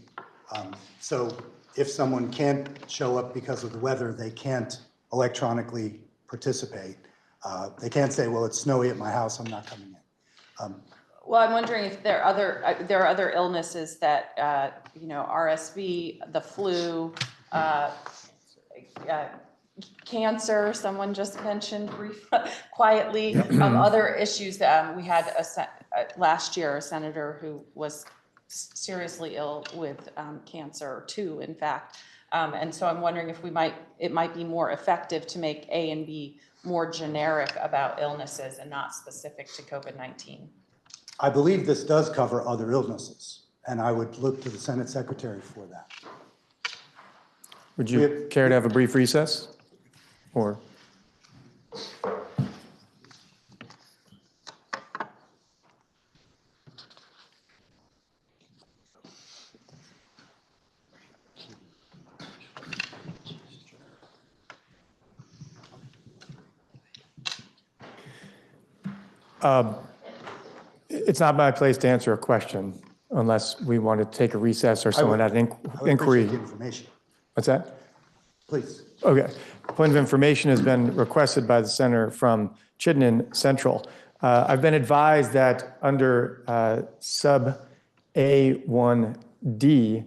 So if someone can't show up because of the weather, they can't electronically participate. They can't say, well, it's snowy at my house, I'm not coming in. Well, I'm wondering if there are other illnesses that, RSV, the flu, cancer, someone just mentioned quietly, other issues that we had last year, a senator who was seriously ill with cancer too, in fact. And so I'm wondering if it might be more effective to make A and B more generic about illnesses and not specific to COVID-19. I believe this does cover other illnesses, and I would look to the Senate Secretary for that. Would you care to have a brief recess? Or? It's not my place to answer a question unless we want to take a recess or someone had an I would inquiry. appreciate the information. What's that? Please. Okay. Point of information has been requested by the senator from Chittenden Central. I've been advised that under sub A1D,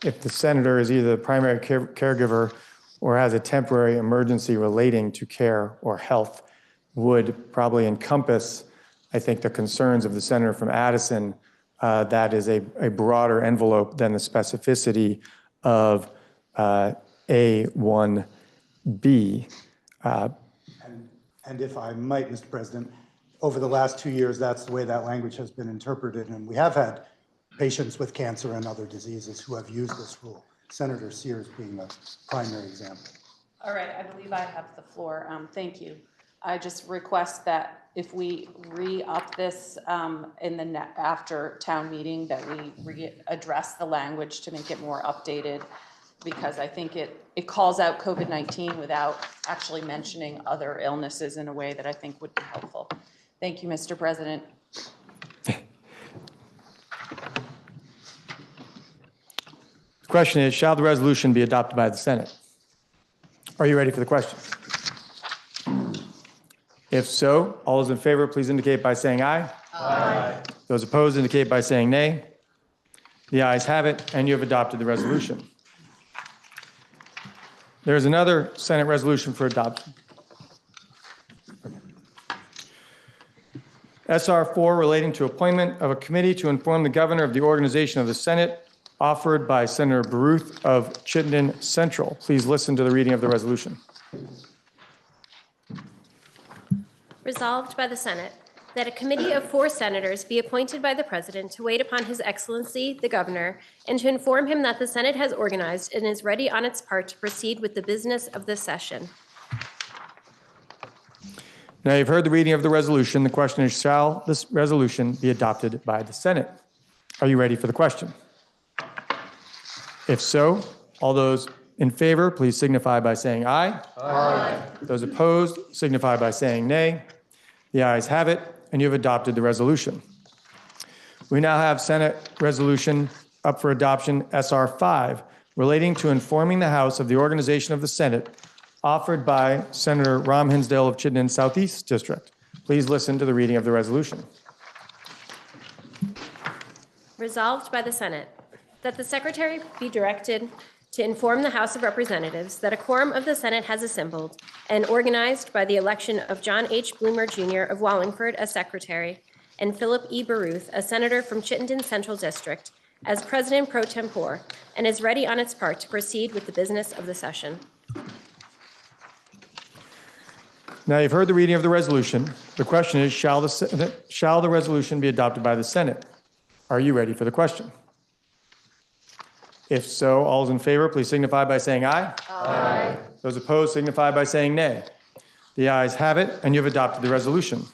if the senator is either the primary caregiver or has a temporary emergency relating to care or health, would probably encompass, I think, the concerns of the senator from Addison. That is a broader envelope than the specificity of A1B. And if I might, Mr. President, over the last 2 years, that's the way that language has been interpreted. And we have had patients with cancer and other diseases who have used this rule, Senator Sears being a primary example. All right, I believe I have the floor. Thank you. I just request that if we re-up this in the after town meeting, that we readdress the language to make it more updated, because I think it calls out COVID-19 without actually mentioning other illnesses in a way that I think would be helpful. Thank you, Mr. President. The question is, shall the resolution be adopted by the Senate? Are you ready for the question? If so, all those in favor, please indicate by saying aye. Aye. Those opposed indicate by saying nay. The ayes have it, and you have adopted the resolution. There is another Senate resolution for adoption. SR 4 relating to appointment of a committee to inform the governor of the organization of the Senate, offered by Senator Baruth of Chittenden Central. Please listen to the reading of the resolution. Resolved by the Senate that a committee of 4 senators be appointed by the President to wait upon His Excellency, the Governor, and to inform him that the Senate has organized and is ready on its part to proceed with the business of this session. Now you've heard the reading of the resolution. The question is, shall this resolution be adopted by the Senate? Are you ready for the question? If so, all those in favor, please signify by saying aye. Aye. Those opposed, signify by saying nay. The ayes have it, and you have adopted the resolution. We now have Senate Resolution up for adoption, SR 5, relating to informing the House of the organization of the Senate, offered by Senator Ram Hinsdale of Chittenden Southeast District. Please listen to the reading of the resolution. Resolved by the Senate that the Secretary be directed to inform the House of Representatives that a quorum of the Senate has assembled and organized by the election of John H. Bloomer Jr. of Wallingford as Secretary and Philip E. Baruth, a Senator from Chittenden Central District, as President pro tempore, and is ready on its part to proceed with the business of the session. Now you've heard the reading of the resolution. The question is, shall the resolution be adopted by the Senate? Are you ready for the question? If so, all those in favor, please signify by saying aye. Aye. Those opposed signify by saying nay. The ayes have it, and you have adopted the resolution.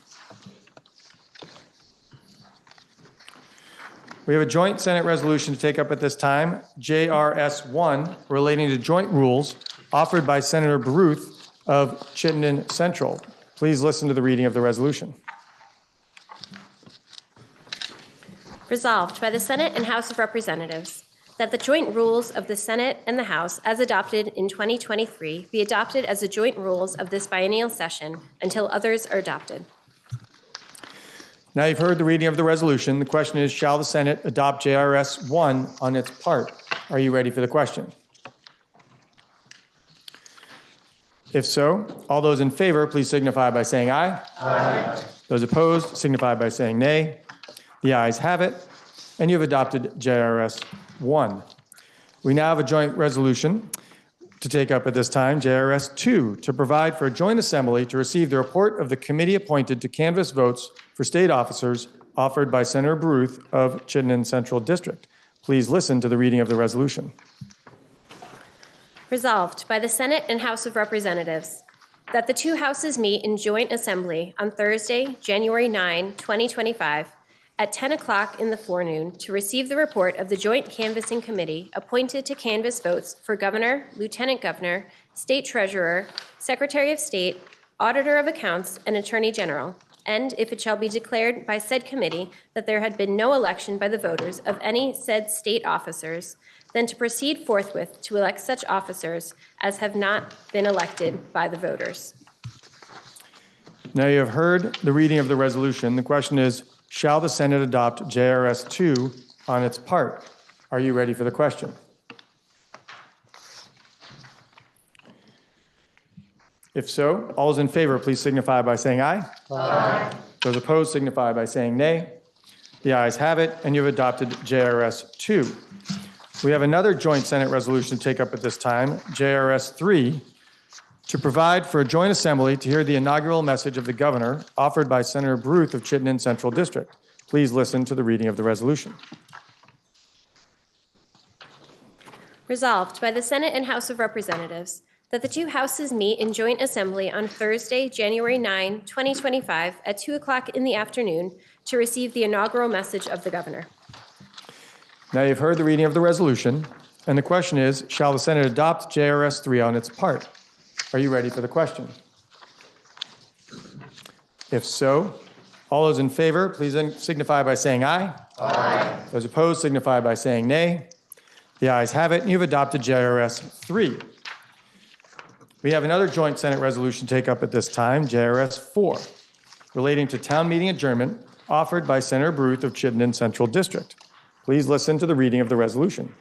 We have a joint Senate resolution to take up at this time, JRS 1, relating to joint rules, offered by Senator Baruth of Chittenden Central. Please listen to the reading of the resolution. Resolved by the Senate and House of Representatives that the joint rules of the Senate and the House as adopted in 2023 be adopted as the joint rules of this biennial session until others are adopted. Now you've heard the reading of the resolution. The question is, shall the Senate adopt JRS 1 on its part? Are you ready for the question? If so, all those in favor, please signify by saying aye. Aye. Those opposed, signify by saying nay. The ayes have it, and you have adopted JRS 1. We now have a joint resolution to take up at this time, JRS 2, to provide for a joint assembly to receive the report of the committee appointed to canvass votes for state officers offered by Senator Baruth of Chittenden Central District. Please listen to the reading of the resolution. Resolved by the Senate and House of Representatives that the two houses meet in joint assembly on Thursday, January 9, 2025, at 10 o'clock in the forenoon to receive the report of the Joint Canvassing Committee appointed to canvass votes for Governor, Lieutenant Governor, State Treasurer, Secretary of State, Auditor of Accounts, and Attorney General, and if it shall be declared by said committee that there had been no election by the voters of any said state officers, then to proceed forthwith to elect such officers as have not been elected by the voters. Now you have heard the reading of the resolution. The question is, shall the Senate adopt JRS 2 on its part? Are you ready for the question? If so, all those in favor, please signify by saying aye. Aye. Those opposed signify by saying nay. The ayes have it, and you have adopted JRS 2. We have another joint Senate resolution to take up at this time, JRS 3, to provide for a joint assembly to hear the inaugural message of the governor offered by Senator Baruth of Chittenden Central District. Please listen to the reading of the resolution. Resolved by the Senate and House of Representatives that the two houses meet in joint assembly on Thursday, January 9, 2025, at 2 o'clock in the afternoon to receive the inaugural message of the governor. Now you've heard the reading of the resolution, and the question is, shall the Senate adopt JRS 3 on its part? Are you ready for the question? If so, all those in favor, please signify by saying aye. Aye. Those opposed signify by saying nay. The ayes have it, and you've adopted JRS 3. We have another joint Senate resolution to take up at this time, JRS 4, relating to town meeting adjournment offered by Senator Baruth of Chittenden Central District. Please listen to the reading of the resolution.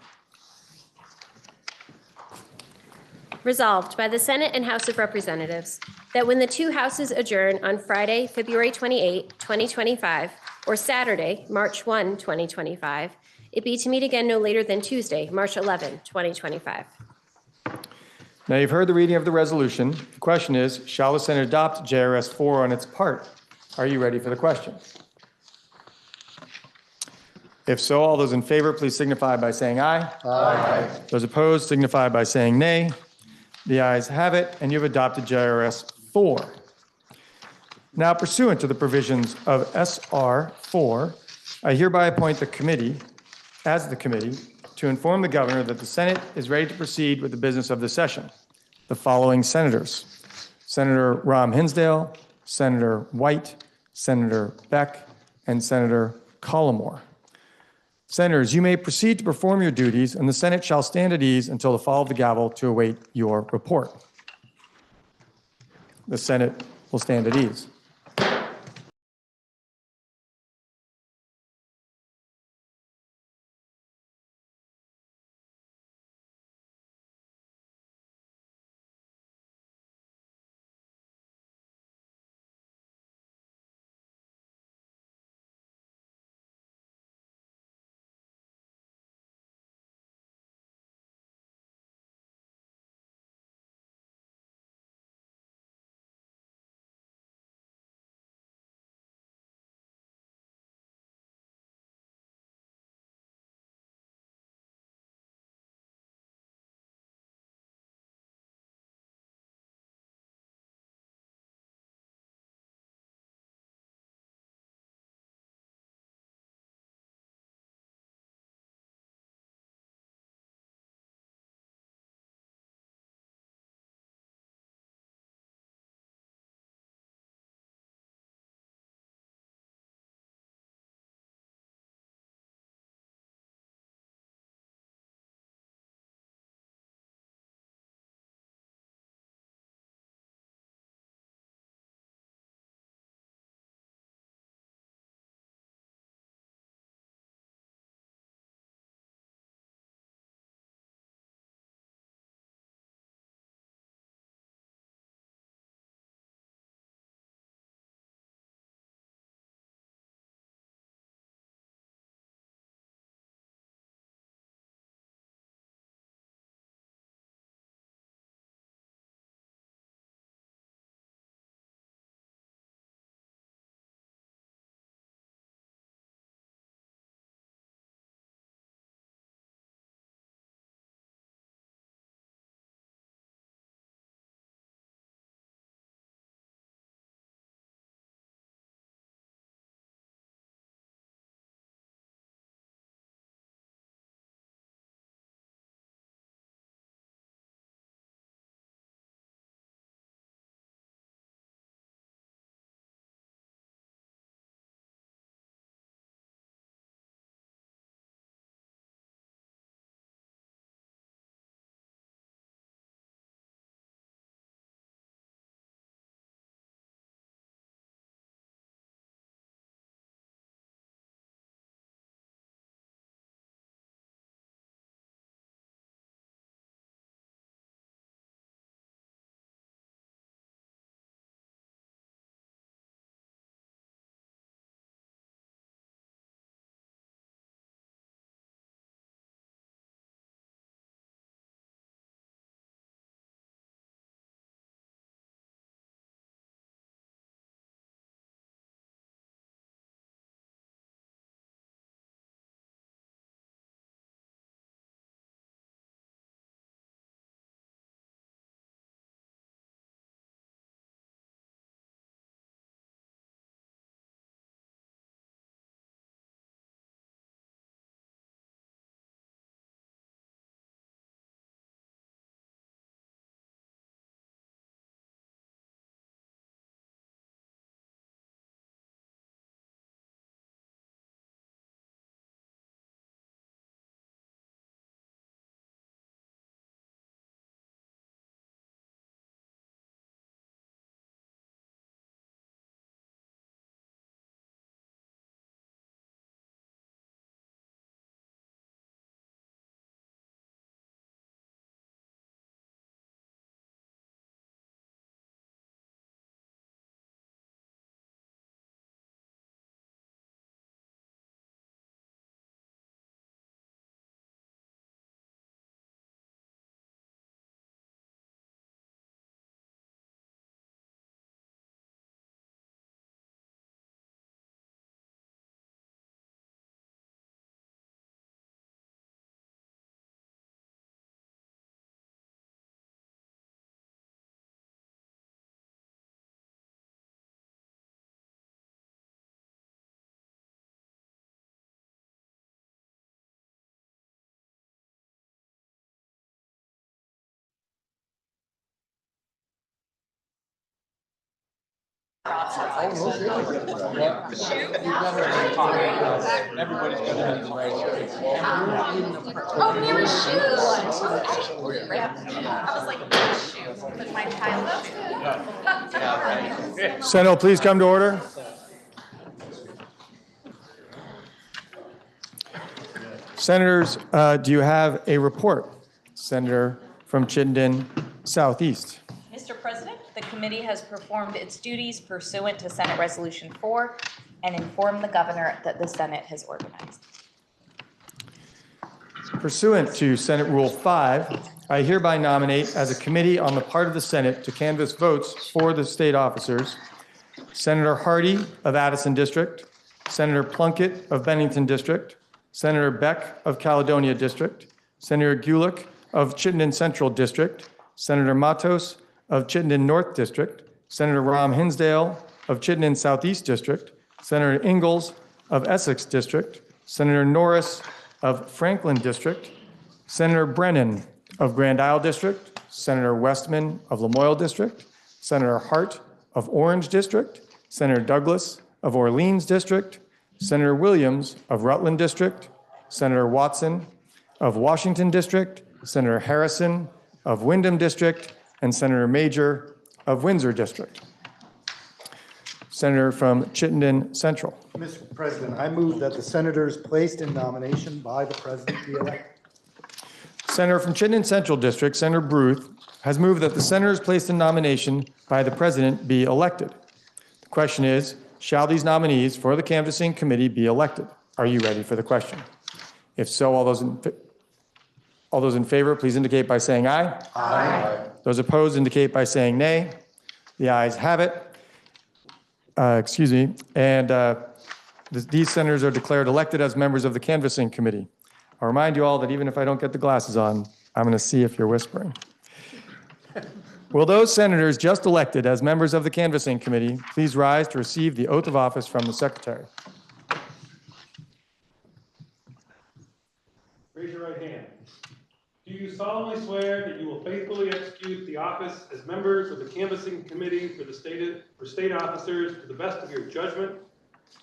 Resolved by the Senate and House of Representatives that when the two houses adjourn on Friday, February 28, 2025, or Saturday, March 1, 2025, it be to meet again no later than Tuesday, March 11, 2025. Now you've heard the reading of the resolution. The question is, shall the Senate adopt JRS 4 on its part? Are you ready for the question? If so, all those in favor, please signify by saying aye. Aye. Those opposed signify by saying nay. The ayes have it, and you've adopted JRS 4. Now, pursuant to the provisions of SR 4, I hereby appoint the committee, to inform the governor that the Senate is ready to proceed with the business of the session. The following senators: Senator Rahm Hinsdale, Senator White, Senator Beck, and Senator Collmore. Senators, you may proceed to perform your duties, and the Senate shall stand at ease until the fall of the gavel to await your report. The Senate will stand at ease. Oh, there was shoes. I was like, shoes, but my child. Senate will please come to order. Senators, do you have a report? Senator from Chittenden Southeast. Mr. President, the committee has performed its duties pursuant to Senate Resolution 4 and informed the governor that the Senate has organized. Pursuant to Senate Rule 5, I hereby nominate as a committee on the part of the Senate to canvass votes for the state officers, Senator Hardy of Addison District, Senator Plunkett of Bennington District, Senator Beck of Caledonia District, Senator Gulick of Chittenden Central District, Senator Matos of Chittenden North District, Senator Ram Hinsdale of Chittenden Southeast District, Senator Ingalls of Essex District, Senator Norris of Franklin District, Senator Brennan of Grand Isle District, Senator Westman of Lamoille District, Senator Hart of Orange District, Senator Douglas of Orleans District, Senator Williams of Rutland District, Senator Watson of Washington District, Senator Harrison of Windham District, and Senator Major of Windsor District. Senator from Chittenden Central. Mr. President, I move that the senators placed in nomination by the president be elected. Senator from Chittenden Central District, Senator Bruce, has moved that the senators placed in nomination by the president be elected. The question is, shall these nominees for the canvassing committee be elected? Are you ready for the question? If so, all those in favor, please indicate by saying aye. Aye. Those opposed indicate by saying nay. The ayes have it. These senators are declared elected as members of the canvassing committee. I'll remind you all that even if I don't get the glasses on, I'm going to see if you're whispering. Will those senators just elected as members of the canvassing committee please rise to receive the oath of office from the secretary? Raise your right hand. Do you solemnly swear that you will faithfully execute the office as members of the canvassing committee for state officers to the best of your judgment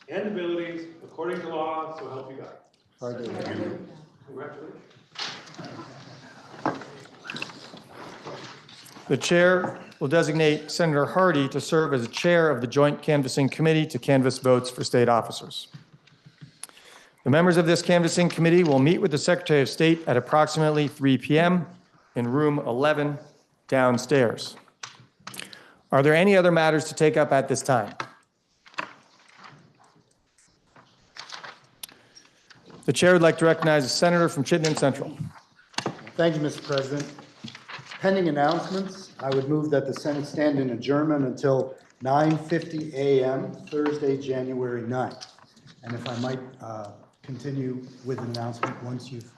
and abilities according to law, so help you God? I do. Congratulations. The chair will designate Senator Hardy to serve as chair of the Joint Canvassing Committee to canvass votes for state officers. The members of this canvassing committee will meet with the Secretary of State at approximately 3 p.m. in room 11 downstairs. Are there any other matters to take up at this time? The chair would like to recognize a senator from Chittenden Central. Thank you, Mr. President. Pending announcements, I would move that the Senate stand in adjournment until 9:50 a.m. Thursday, January 9th. And if I might continue with an announcement once you've...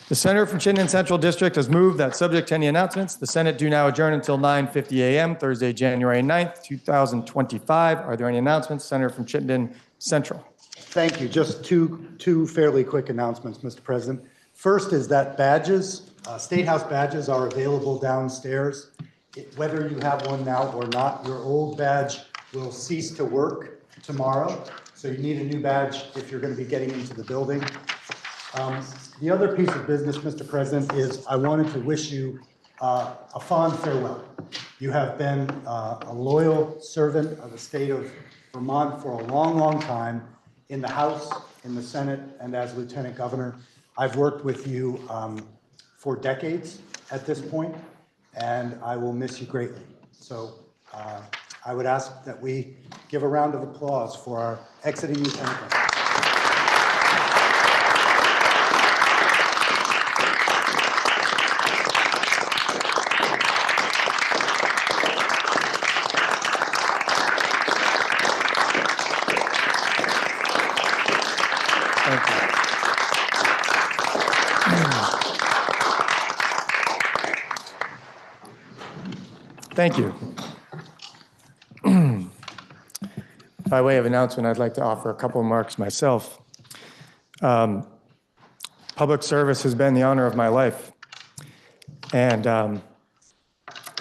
The senator from Chittenden Central District has moved that, subject to any announcements, the Senate do now adjourn until 9:50 a.m. Thursday, January 9th, 2025. Are there any announcements? Senator from Chittenden Central. Thank you. Just two fairly quick announcements, Mr. President. First is that badges, State House badges are available downstairs. Whether you have one now or not, your old badge will cease to work tomorrow. So you need a new badge if you're going to be getting into the building. The other piece of business, Mr. President, is I wanted to wish you a fond farewell. You have been a loyal servant of the state of Vermont for a long, long time in the House, in the Senate, and as Lieutenant Governor. I've worked with you for decades at this point, and I will miss you greatly. So I would ask that we give a round of applause for our exiting Lieutenant Governor. Thank you. By way of announcement, I'd like to offer a couple of remarks myself. Public service has been the honor of my life, and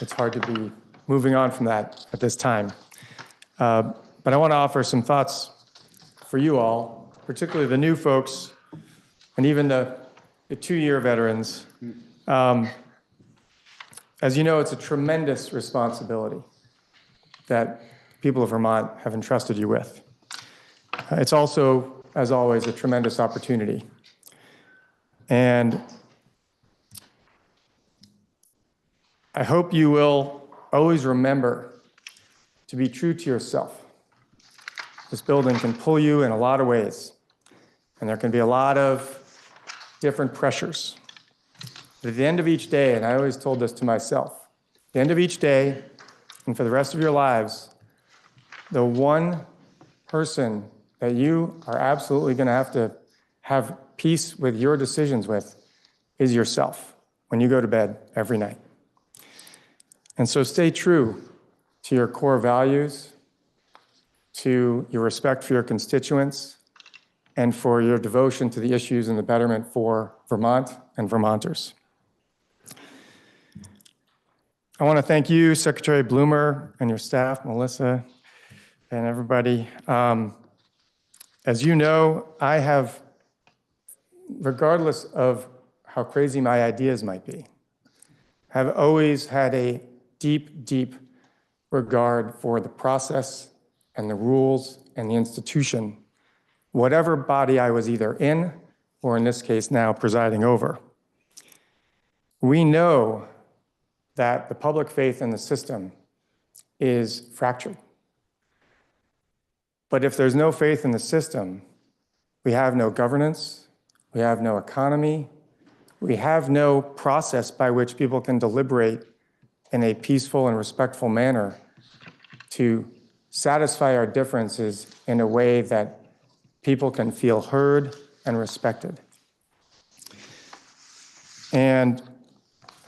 it's hard to be moving on from that at this time. But I want to offer some thoughts for you all, particularly the new folks and even the 2-year veterans. As you know, it's a tremendous responsibility that people of Vermont have entrusted you with. It's also, as always, a tremendous opportunity. And I hope you will always remember to be true to yourself. This building can pull you in a lot of ways, and there can be a lot of different pressures. But at the end of each day, and I always told this to myself, at the end of each day, and for the rest of your lives, the one person that you are absolutely going to have peace with your decisions with is yourself when you go to bed every night. And so stay true to your core values, to your respect for your constituents, and for your devotion to the issues and the betterment for Vermont and Vermonters. I want to thank you, Secretary Bloomer, and your staff, Melissa, and everybody. As you know, I have, regardless of how crazy my ideas might be, have always had a deep, deep regard for the process and the rules and the institution, whatever body I was either in, or in this case now presiding over. We know that the public faith in the system is fractured. But if there's no faith in the system, we have no governance, we have no economy, we have no process by which people can deliberate in a peaceful and respectful manner to satisfy our differences in a way that people can feel heard and respected. And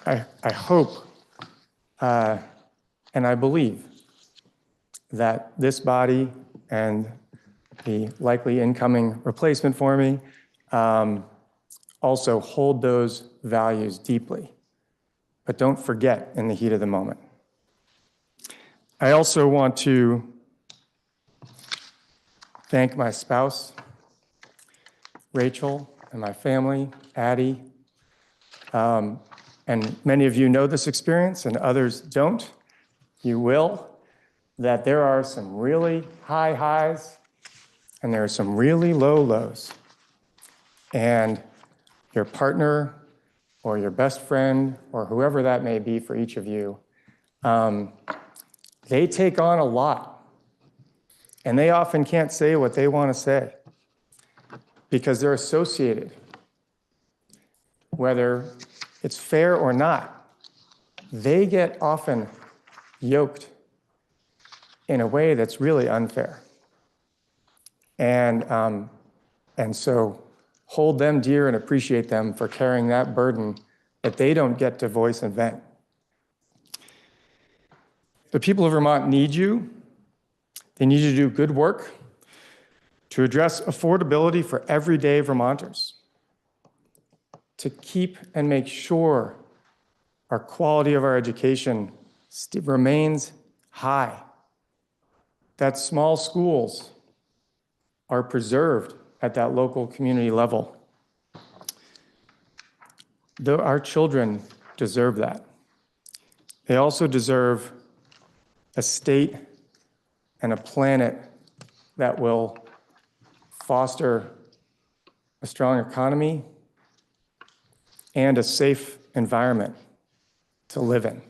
I hope and I believe that this body and the likely incoming replacement for me also hold those values deeply, but don't forget in the heat of the moment. I also want to thank my spouse, Rachel, and my family, Addie. And many of you know this experience and others don't. You will, that there are some really high highs and there are some really low lows. And your partner or your best friend or whoever that may be for each of you, they take on a lot. And they often can't say what they want to say because they're associated, whether it's fair or not. They get often yoked in a way that's really unfair. And so hold them dear and appreciate them for carrying that burden that they don't get to voice and vent. The people of Vermont need you. They need you to do good work to address affordability for everyday Vermonters, to keep and make sure our quality of our education remains high, that small schools are preserved at that local community level. Though our children deserve that. They also deserve a state and a planet that will foster a strong economy and a safe environment to live in.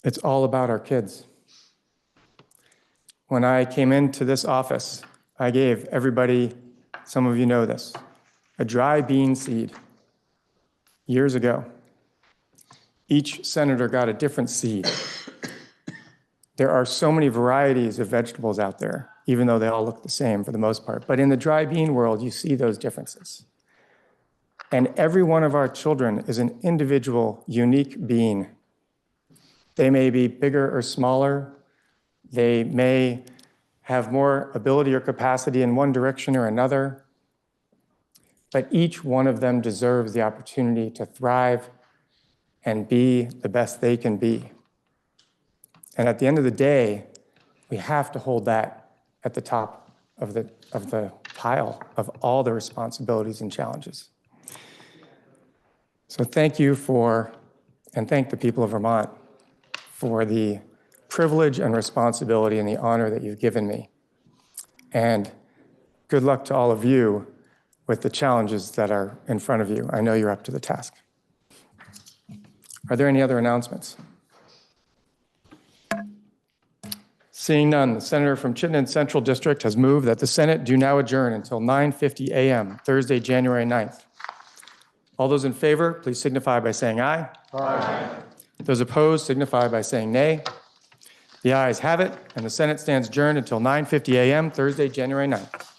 It's all about our kids. When I came into this office, I gave everybody, some of you know this, a dry bean seed years ago. Each senator got a different seed. There are so many varieties of vegetables out there, even though they all look the same for the most part. But in the dry bean world, you see those differences. And every one of our children is an individual, unique being. They may be bigger or smaller. They may have more ability or capacity in one direction or another. But each one of them deserves the opportunity to thrive and be the best they can be. And at the end of the day, we have to hold that at the top of the pile of all the responsibilities and challenges. So thank you and thank the people of Vermont for the privilege and responsibility and the honor that you've given me. And good luck to all of you with the challenges that are in front of you. I know you're up to the task. Are there any other announcements? Seeing none, the senator from Chittenden Central District has moved that the Senate do now adjourn until 9:50 a.m., Thursday, January 9th. All those in favor, please signify by saying aye. Aye. Those opposed signify by saying nay. The ayes have it, and the Senate stands adjourned until 9:50 a.m., Thursday, January 9th.